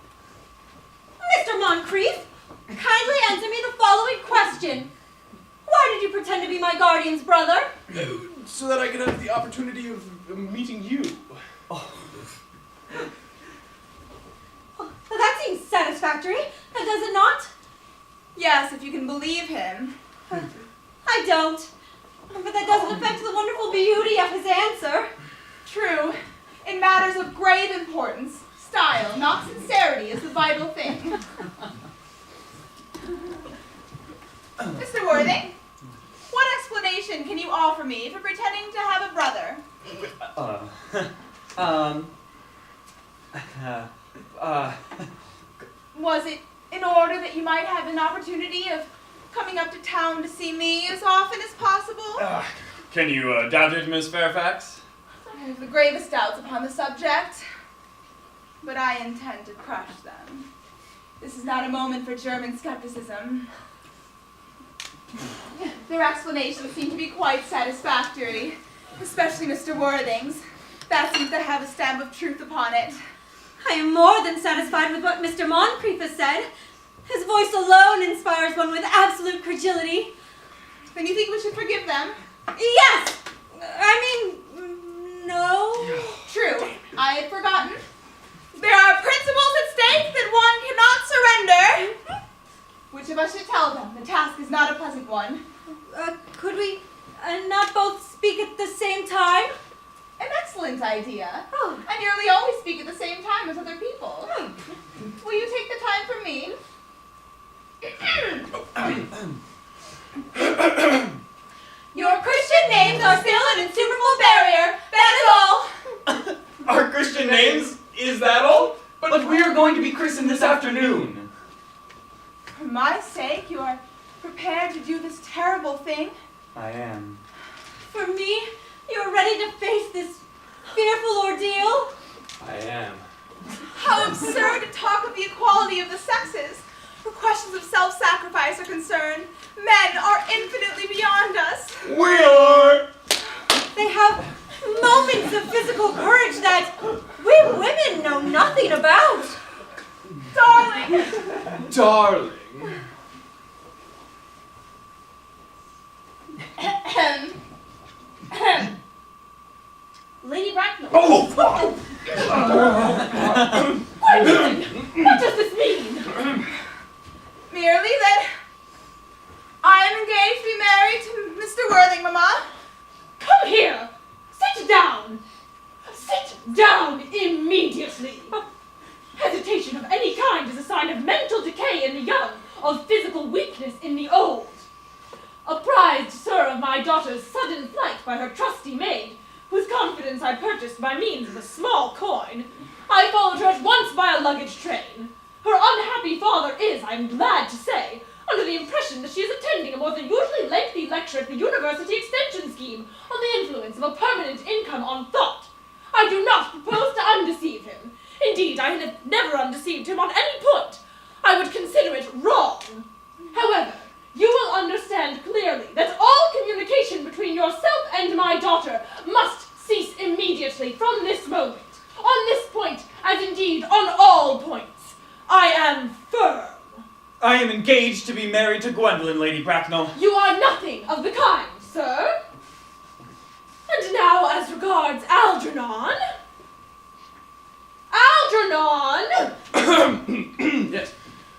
Mr. Moncrief, kindly answer me the following question. Why did you pretend to be my guardian's brother? So that I could have the opportunity of meeting you. Well, that seems satisfactory, does it not? Yes, if you can believe him. I don't. But that doesn't affect the wonderful beauty of his answer. True. In matters of grave importance, style, not sincerity, is the vital thing. Mr. Worthing, what explanation can you offer me for pretending to have a brother? Was it in order that you might have an opportunity of coming up to town to see me as often as possible? Can you doubt it, Miss Fairfax? I have the gravest doubts upon the subject, but I intend to crush them. This is not a moment for German skepticism. Their explanations seem to be quite satisfactory, especially Mr. Worthing's. That seems to have a stamp of truth upon it. I am more than satisfied with what Mr. Moncrief has said. His voice alone inspires one with absolute credulity. Then you think we should forgive them? Yes! No. True. I had forgotten. There are principles at stake that one cannot surrender. Which of us should tell them? The task is not a pleasant one. Could we not both speak at the same time? An excellent idea. Oh. I nearly always speak at the same time as other people. Will you take the time for me? Your Christian names are still an insuperable barrier. That is all. Our Christian names? Is that all? But we are going to be christened this afternoon. For my sake, you are prepared to do this terrible thing? I am. For me, you are ready to face this fearful ordeal? I am. How absurd to talk of the equality of the sexes. Where questions of self-sacrifice are concerned, men are infinitely beyond us. We are! They have moments of physical courage that we women know nothing about. Darling! Darling. Lady Bracknell. Oh! What does this mean? Merely that I am engaged to be married to Mr. Worthing, Mamma. Come here. Sit down. Sit down immediately. Hesitation of any kind is a sign of mental decay in the young, of physical weakness in the old. Apprised, sir, of my daughter's sudden flight by her trusty maid, whose confidence I purchased by means of a small coin, I followed her at once by a luggage train. Her unhappy father is, I am glad to say, under the impression that she is attending a more than usually lengthy lecture at the University Extension Scheme on the influence of a permanent income on thought. I do not propose to undeceive him. Indeed, I have never undeceived him on any point. I would consider it wrong. However, you will understand clearly that all communication between yourself and my daughter must cease immediately from this moment. On this point, as indeed on all points, I am firm. I am engaged to be married to Gwendolyn, Lady Bracknell. You are nothing of the kind, sir. And now, as regards Algernon. Algernon! Yes.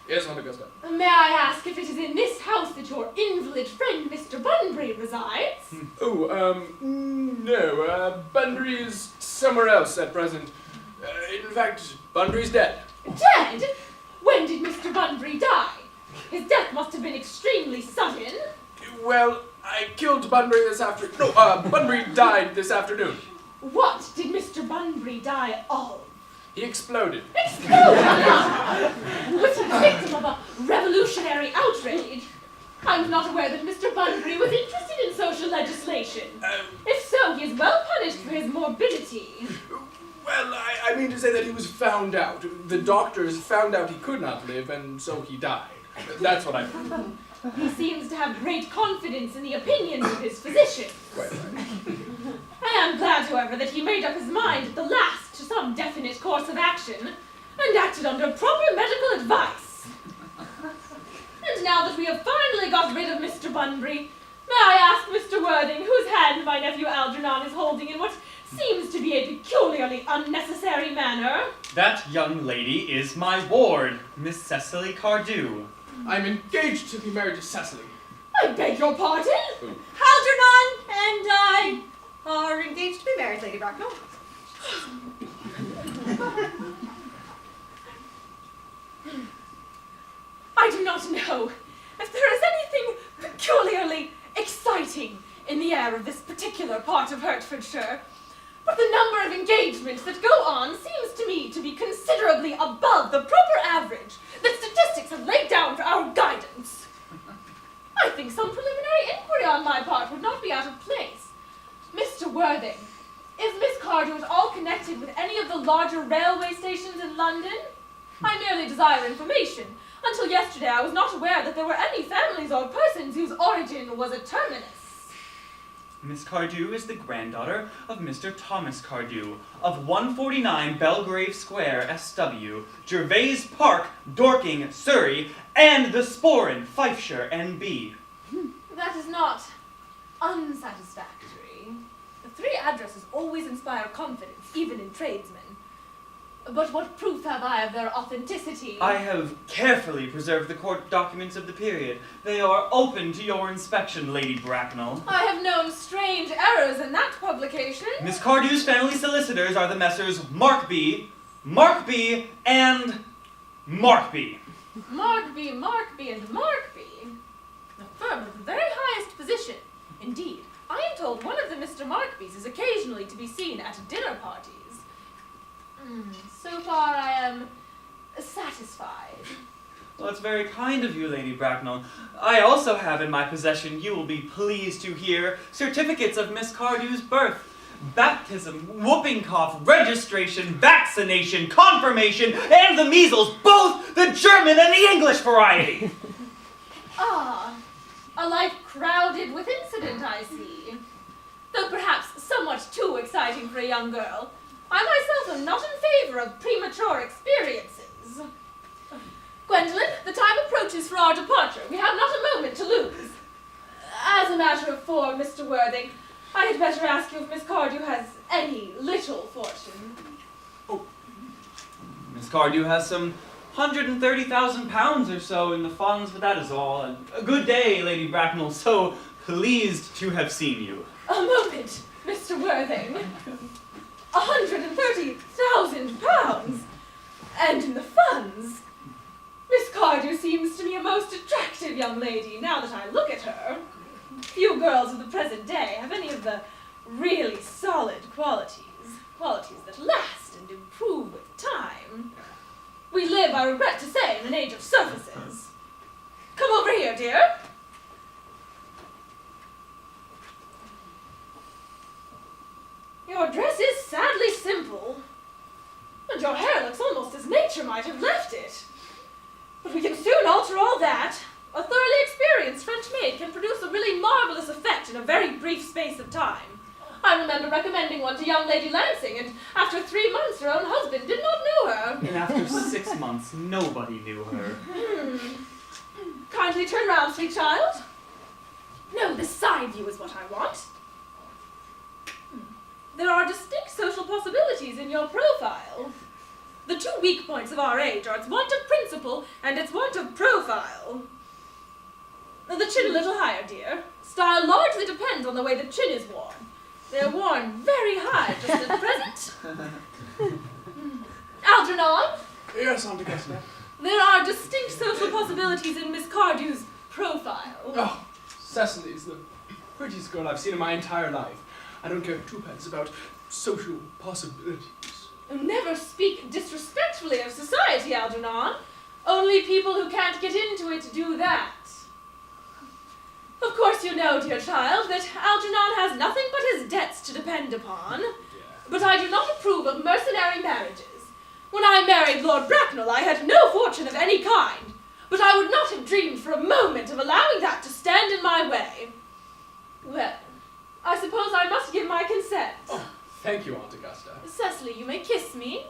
Yes, Aunt Augusta. May I ask if it is in this house that your invalid friend, Mr. Bunbury, resides? No, Bunbury is somewhere else at present. In fact, Bunbury's dead. Dead? When did Mr. Bunbury die? His death must have been extremely sudden. Well, I killed Bunbury this afternoon. No, Bunbury died this afternoon. What did Mr. Bunbury die of? He exploded. Exploded? Was he the victim of a revolutionary outrage? I was not aware that Mr. Bunbury was interested in social legislation. If so, he is well punished for his morbidity. Well, I mean to say that he was found out. The doctors found out he could not live, and so he died. That's what I mean. He seems to have great confidence in the opinions of his physician. Quite right. I am glad, however, that he made up his mind at the last to some definite course of action, and acted under proper medical advice. And now that we have finally got rid of Mr. Bunbury, may I ask Mr. Worthing, whose hand my nephew Algernon is holding in what seems to be a peculiarly unnecessary manner? That young lady is my ward, Miss Cecily Cardew. I'm engaged to be married to Cecily. I beg your pardon? Algernon and I are engaged to be married, Lady Bracknell. I do not know if there is anything peculiarly exciting in the air of this particular part of Hertfordshire, but the number of engagements that go on seems to me to be considerably above the proper average that statistics have laid down for our guidance. I think some preliminary inquiry on my part would not be out of place. Mr. Worthing, is Miss Cardew at all connected with any of the larger railway stations in London? I merely desire information. Until yesterday, I was not aware that there were any families or persons whose origin was a terminus. Miss Cardew is the granddaughter of Mr. Thomas Cardew of 149 Belgrave Square, SW, Gervais Park, Dorking, Surrey, and the Sporen, Fifeshire, NB. That is not unsatisfactory. The three addresses always inspire confidence, even in tradesmen. But what proof have I of their authenticity? I have carefully preserved the court documents of the period. They are open to your inspection, Lady Bracknell. I have known strange errors in that publication. Miss Cardew's family solicitors are the Messrs. Markby, and Markby. Markby, and Markby. A firm of the very highest position. Indeed, I am told one of the Mr. Markbys is occasionally to be seen at dinner parties. So far, I am satisfied. Well, it's very kind of you, Lady Bracknell. I also have in my possession, you will be pleased to hear, certificates of Miss Cardew's birth, baptism, whooping cough, registration, vaccination, confirmation, and the measles, both the German and the English variety. Ah, a life crowded with incident, I see. Though perhaps somewhat too exciting for a young girl. I myself am not in favor of premature experiences. Gwendolyn, the time approaches for our departure. We have not a moment to lose. As a matter of form, Mr. Worthing, I had better ask you if Miss Cardew has any little fortune. Oh, Miss Cardew has some £130,000 or so in the funds, but that is all. And a good day, Lady Bracknell. So pleased to have seen you. A moment, Mr. Worthing. £130,000! And in the funds! Miss Cardew seems to me a most attractive young lady, now that I look at her. Few girls of the present day have any of the really solid qualities that last and improve with time. We live, I regret to say, in an age of surfaces. Come over here, dear. Your dress is sadly simple, and your hair looks almost as nature might have left it. But we can soon alter all that. A thoroughly experienced French maid can produce a really marvelous effect in a very brief space of time. I remember recommending one to young Lady Lansing, and after 3 months her own husband did not know her. And after 6 months, nobody knew her. Kindly turn round, sweet child. No, the side view is what I want. There are distinct social possibilities in your profile. The two weak points of our age are its want of principle and its want of profile. The chin a little higher, dear. Style largely depends on the way the chin is worn. They're worn very high just at present. Algernon? Yes, Aunt Augusta. There are distinct social possibilities in Miss Cardew's profile. Oh, Cecily's the prettiest girl I've seen in my entire life. I don't care twopence about social possibilities. Never speak disrespectfully of society, Algernon. Only people who can't get into it do that. Of course you know, dear child, that Algernon has nothing but his debts to depend upon. But I do not approve of mercenary marriages. When I married Lord Bracknell, I had no fortune of any kind. But I would not have dreamed for a moment of allowing that to stand in my way. Well, I suppose I must give my consent. Oh, thank you, Aunt Augusta. Cecily, you may kiss me.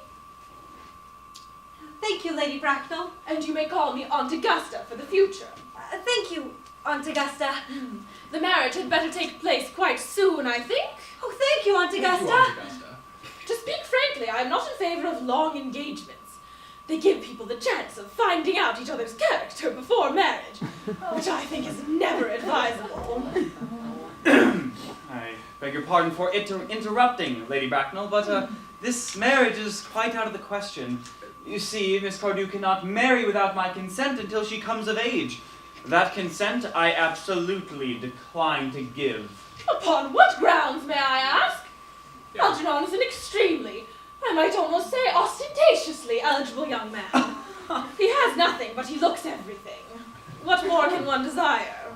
Thank you, Lady Bracknell. And you may call me Aunt Augusta for the future. Thank you, Aunt Augusta. The marriage had better take place quite soon, I think. Oh, thank you, Aunt Augusta. Thank you, Aunt Augusta. To speak frankly, I am not in favor of long engagements. They give people the chance of finding out each other's character before marriage, which I think is never advisable. I beg your pardon for interrupting, Lady Bracknell, but this marriage is quite out of the question. You see, Miss Cardew cannot marry without my consent until she comes of age. That consent I absolutely decline to give. Upon what grounds, may I ask? Algernon is an extremely, I might almost say ostentatiously eligible young man. He has nothing, but he looks everything. What more can one desire?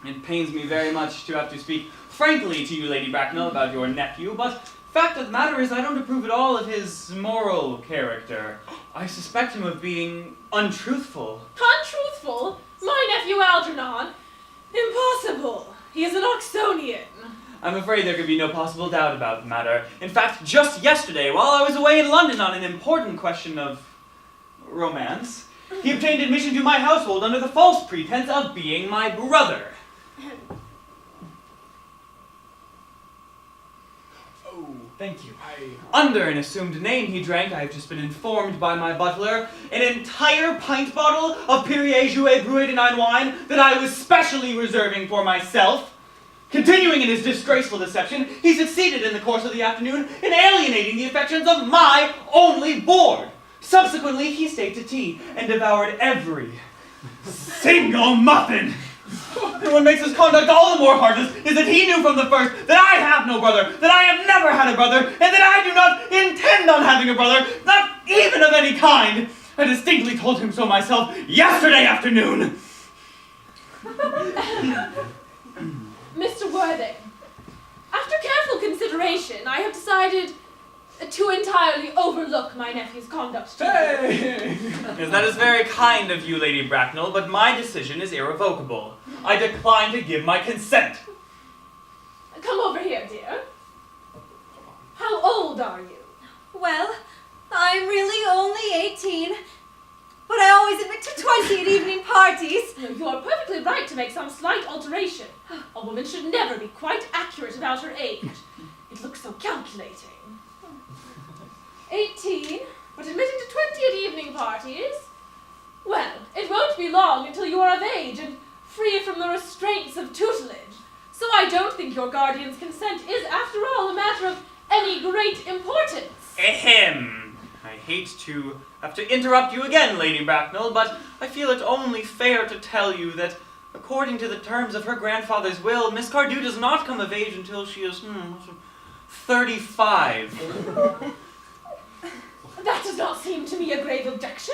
It pains me very much to have to speak frankly to you, Lady Bracknell, about your nephew, but Fact of the matter is, I don't approve at all of his moral character. I suspect him of being untruthful. Untruthful? My nephew Algernon? Impossible. He is an Oxonian. I'm afraid there could be no possible doubt about the matter. In fact, just yesterday, while I was away in London on an important question of romance, he obtained admission to my household under the false pretense of being my brother. Oh, Thank you. Under an assumed name he drank, I have just been informed by my butler, an entire pint bottle of Perrier-Jouet Brut de Nine wine that I was specially reserving for myself. Continuing in his disgraceful deception, he succeeded in the course of the afternoon in alienating the affections of my only board. Subsequently, he stayed to tea and devoured every single muffin. And what makes his conduct all the more heartless is that he knew from the first that I have no brother, that I have never had a brother, and that I do not intend on having a brother, not even of any kind. I distinctly told him so myself yesterday afternoon. Mr. Worthing, after careful consideration, I have decided to entirely overlook my nephew's conduct today. Yes, that is very kind of you, Lady Bracknell, but my decision is irrevocable. I decline to give my consent. Come over here, dear. How old are you? Well, I'm really only 18, but I always admit to twice at evening parties. You are perfectly right to make some slight alteration. A woman should never be quite accurate about her age. It looks so calculating. 18, but admitting to 20 at evening parties? Well, it won't be long until you are of age and free from the restraints of tutelage. So I don't think your guardian's consent is, after all, a matter of any great importance. Ahem. I hate to have to interrupt you again, Lady Bracknell, but I feel it only fair to tell you that, according to the terms of her grandfather's will, Miss Cardew does not come of age until she is, 35. That does not seem to me a grave objection.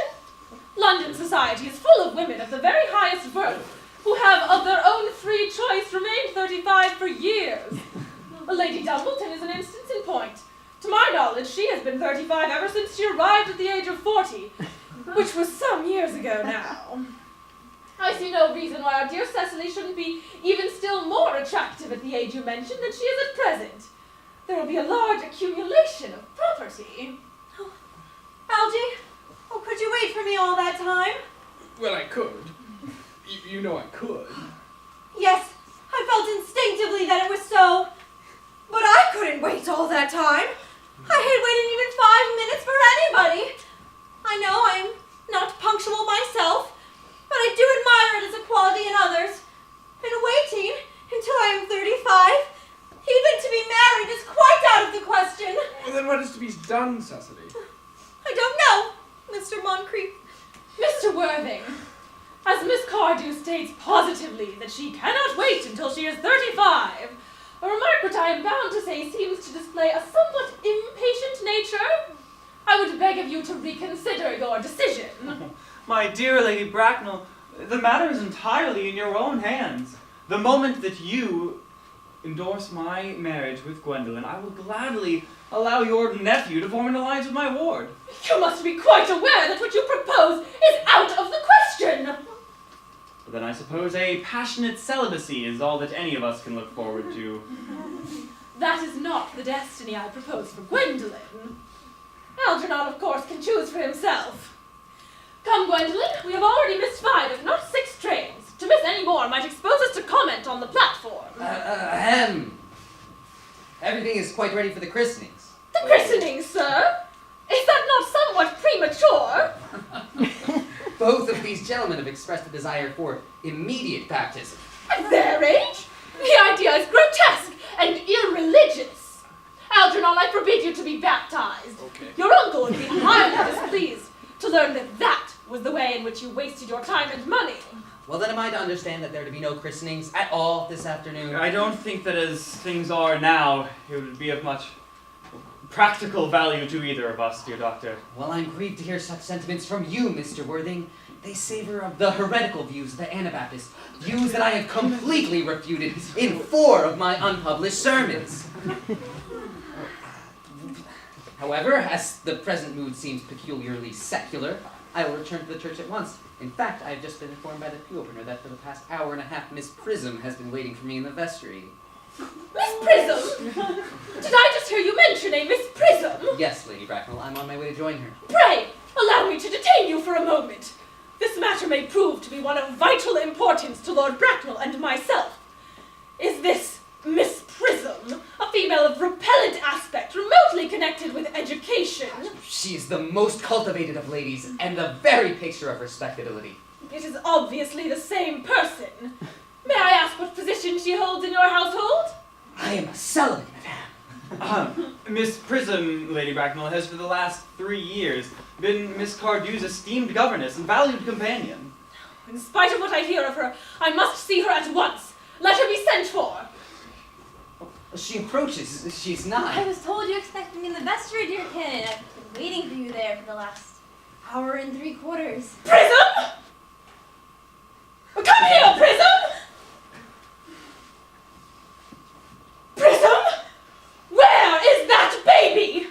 London society is full of women of the very highest birth who have, of their own free choice, remained 35 for years. Lady Dumbleton is an instance in point. To my knowledge, she has been 35 ever since she arrived at the age of 40, which was some years ago now. I see no reason why our dear Cecily shouldn't be even still more attractive at the age you mentioned than she is at present. There will be a large accumulation of property. Algie, could you wait for me all that time? well, I could. You know I could. Yes, I felt instinctively that it was so. But I couldn't wait all that time. I hate waiting even 5 minutes for anybody. I know I'm not punctual myself, but I do admire it as a quality in others. And waiting until I am 35, even to be married, is quite out of the question. Well, then what is to be done, Cecily? I don't know, Mr. Moncrief. Mr. Worthing, as Miss Cardew states positively that she cannot wait until she is 35, a remark which I am bound to say seems to display a somewhat impatient nature, I would beg of you to reconsider your decision. My dear Lady Bracknell, the matter is entirely in your own hands. The moment that you endorse my marriage with Gwendolen, I will gladly allow your nephew to form an alliance with my ward. You must be quite aware that what you propose is out of the question. Then I suppose a passionate celibacy is all that any of us can look forward to. That is not the destiny I propose for Gwendolen. Algernon, of course, can choose for himself. Come, Gwendolen, we have already missed 5, if not 6 trains. To miss any more might expose us to comment on the platform. Everything is quite ready for the christenings. The christening, sir? Is that not somewhat premature? Both of these gentlemen have expressed a desire for immediate baptism. At their age? The idea is grotesque and irreligious. Algernon, I forbid you to be baptized. Okay. Your uncle would be highly displeased to learn that that was the way in which you wasted your time and money. Well, then am I to understand that there are to be no christenings at all this afternoon? I don't think that as things are now, it would be of much practical value to either of us, dear doctor. Well, I'm grieved to hear such sentiments from you, Mr. Worthing. They savor of the heretical views of the Anabaptists, views that I have completely refuted in 4 of my unpublished sermons. However, as the present mood seems peculiarly secular, I will return to the church at once. In fact, I have just been informed by the pew opener that for the past hour and a half, Miss Prism has been waiting for me in the vestry. Miss Prism? Did I just hear you mention a Miss Prism? Yes, Lady Bracknell, I'm on my way to join her. Pray, allow me to detain you for a moment. This matter may prove to be one of vital importance to Lord Bracknell and myself. Is this Miss Prism a female of repellent aspect, remotely connected with education? She is the most cultivated of ladies, and the very picture of respectability. It is obviously the same person. May I ask what position she holds in your household? I am a celibate, madame. Miss Prism, Lady Bracknell, has for the last 3 years been Miss Cardew's esteemed governess and valued companion. In spite of what I hear of her, I must see her at once. Let her be sent for. She approaches. She's not. I was told you expected me in the vestry, dear Ken. I've been waiting for you there for the last hour and 3/4. Prism! Come here, Prism! Prism? Where is that baby?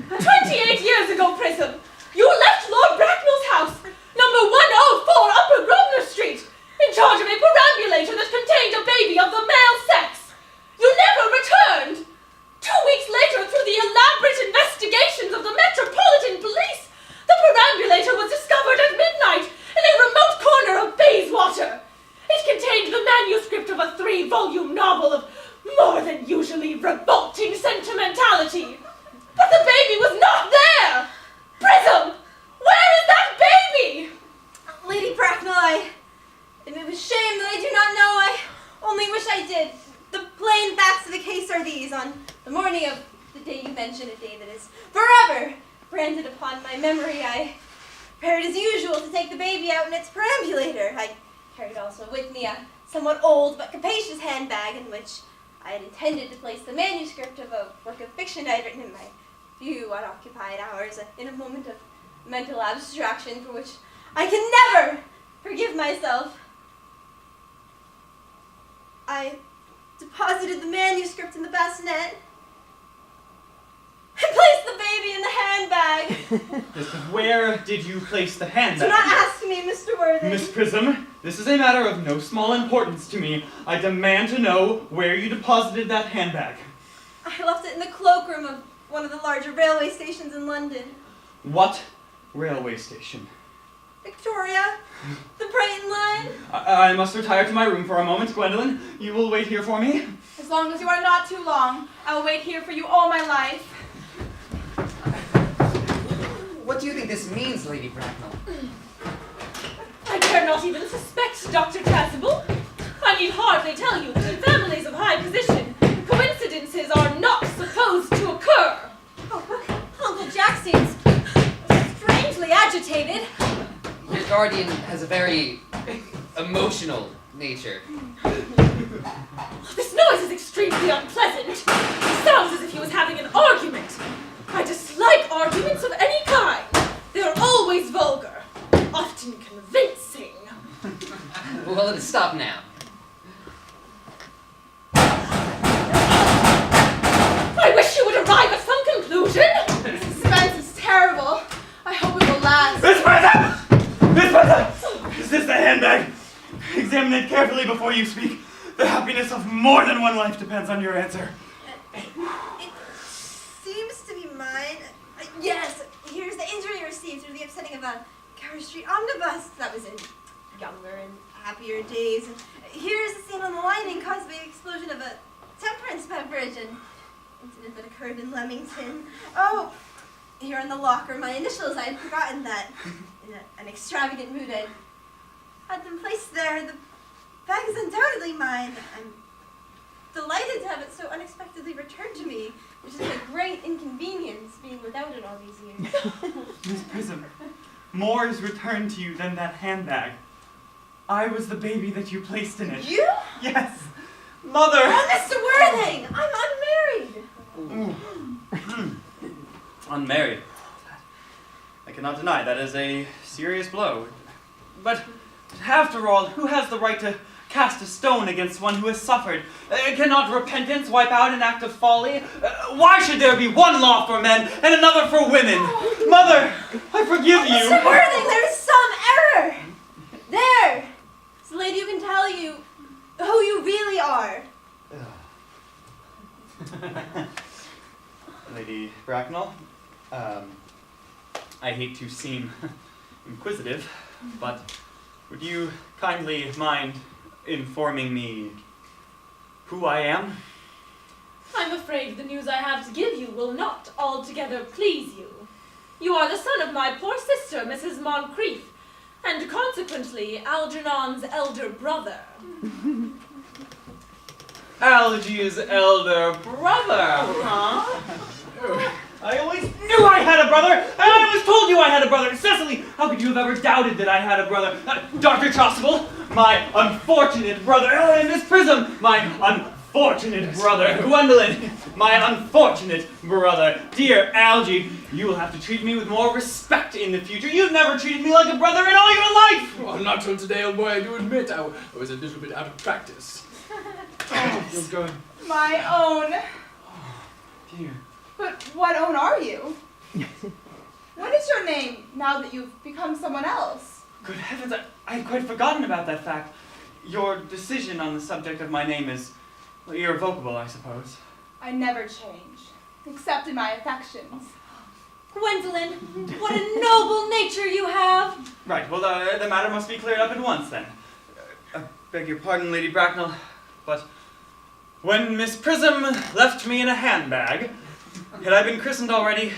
28 years ago, Prism, you left Lord Bracknell's house, number 104 Upper Grosvenor Street, in charge of a perambulator that contained a baby of the male sex. You never returned. 2 weeks later, through the elaborate investigations of the Metropolitan Police, the perambulator was discovered at midnight in a remote corner of Bayswater. It contained the manuscript of a 3-volume novel of more than usually revolting sentimentality. But the baby was not there! Prism! Where is that baby? Lady Bracknell, it was a shame that I do not know. I only wish I did. The plain facts of the case are these. On the morning of the day you mention, a day that is forever branded upon my memory, I prepared as usual to take the baby out in its perambulator. I carried also with me a somewhat old but capacious handbag in which I had intended to place the manuscript of a work of fiction I had written in my few unoccupied hours, in a moment of mental abstraction for which I can never forgive myself. I deposited the manuscript in the bassinet and placed the baby in the handbag. Just where did you place the handbag? Do not ask me, Mr. Worthing. Miss Prism, this is a matter of no small importance to me. I demand to know where you deposited that handbag. I left it in the cloakroom of one of the larger railway stations in London. What railway station? Victoria, the Brighton line. I must retire to my room for a moment. Gwendolyn, you will wait here for me? As long as you are not too long, I will wait here for you all my life. What do you think this means, Lady Bracknell? I dare not even suspect Dr. Chasuble. I need hardly tell you that in families of high position, coincidences are not supposed to occur. Oh, Uncle Jack seems strangely agitated. Your guardian has a very emotional nature. This noise is extremely unpleasant. It sounds as if he was having an argument. I dislike arguments of any kind. They are always vulgar, often convincing. Well, let it stop now. I wish you would arrive at some conclusion. The suspense is terrible. I hope it will last. Miss Prism! Miss Prism! Is this the handbag? Examine it carefully before you speak. The happiness of more than one life depends on your answer. It seems to be mine. Yes, here's the injury I received through the upsetting of a Carriage Street omnibus. That was in younger and happier days. And here's the scene on the lining caused by the explosion of a temperance beverage, an incident that occurred in Leamington. Oh, here in the locker, my initials. I had forgotten that. In an extravagant mood, I had them placed there. The bag is undoubtedly mine. I'm delighted to have it so unexpectedly returned to me, which is a great inconvenience, being without it all these years. Miss Prism, more is returned to you than that handbag. I was the baby that you placed in it. You? Yes. Mother! Oh, Mr. Worthing! I'm unmarried! Unmarried. I cannot deny that is a serious blow. But after all, who has the right to cast a stone against one who has suffered? Cannot repentance wipe out an act of folly? Why should there be one law for men and another for women? Mother, I forgive you. Mr. Worthing, there is some error. There, it's the lady who can tell you who you really are. Lady Bracknell, I hate to seem inquisitive, but would you kindly mind informing me who I am? I'm afraid the news I have to give you will not altogether please you. You are the son of my poor sister, Mrs. Moncrief, and consequently Algernon's elder brother. Algy's elder brother, huh? I always knew I had a brother, and I always told you I had a brother. Cecily, how could you have ever doubted that I had a brother? Dr. Chasuble, my unfortunate brother. And Miss Prism, my unfortunate brother. Gwendolyn, my unfortunate brother. Dear Algy, you will have to treat me with more respect in the future. You've never treated me like a brother in all your life. Well, not till today, old boy, I do admit I was a little bit out of practice. You're good. My own. Dear. But what own are you? What is your name now that you've become someone else? Good heavens, I had quite forgotten about that fact. Your decision on the subject of my name is irrevocable, I suppose. I never change, except in my affections. Gwendolyn, what a noble nature you have! Right, well, the matter must be cleared up at once, then. I beg your pardon, Lady Bracknell, but when Miss Prism left me in a handbag, had I been christened already?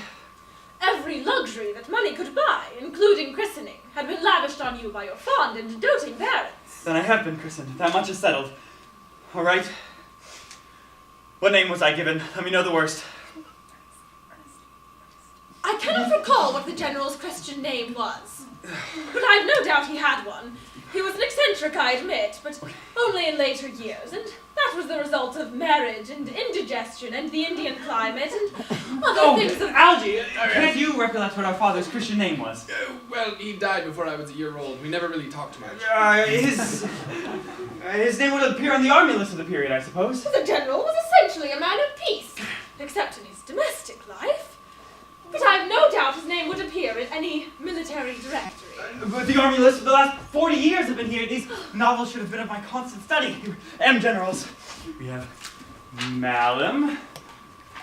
Every luxury that money could buy, including christening, had been lavished on you by your fond and doting parents. Then I have been christened. That much is settled. All right. What name was I given? Let me know the worst. I cannot recall what the General's Christian name was, but I've no doubt he had one. He was an eccentric, I admit, but only in later years, and that was the result of marriage and indigestion and the Indian climate and other things of... Algy, can't you recollect what our father's Christian name was? Well, he died before I was a year old. We never really talked much. His name would appear on the army list of the period, I suppose. The General was essentially a man of peace, except in his domestic life. But I've no doubt his name would appear in any military directory. But the army list for the last 40 years have been here. These novels should have been of my constant study. M generals. We have Malum,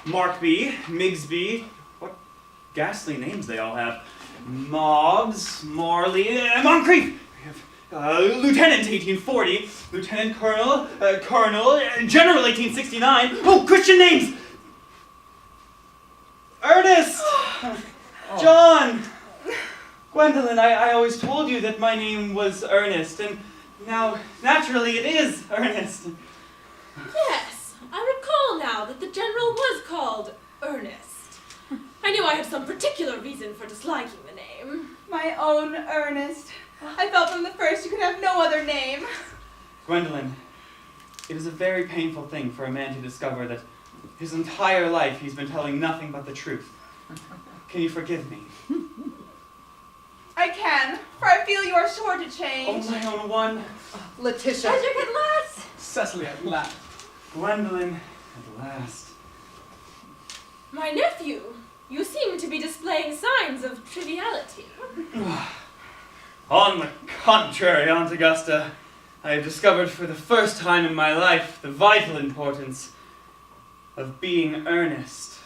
Markby, Migsby. What ghastly names they all have. Mobbs, Morley, Moncrief. We have Lieutenant 1840, Lieutenant Colonel, Colonel, General 1869. Oh, Christian names! Ernest! John! Gwendolyn, I always told you that my name was Ernest, and now, naturally, it is Ernest. Yes, I recall now that the General was called Ernest. I knew I had some particular reason for disliking the name. My own Ernest. I felt from the first you could have no other name. Gwendolyn, it is a very painful thing for a man to discover that his entire life he's been telling nothing but the truth. Can you forgive me? I can, for I feel you are sure to change. Oh, my own one. Letitia. Cedric at last. Cecily at last. Gwendolyn, at last. My nephew, you seem to be displaying signs of triviality. On the contrary, Aunt Augusta, I have discovered for the first time in my life the vital importance of being earnest.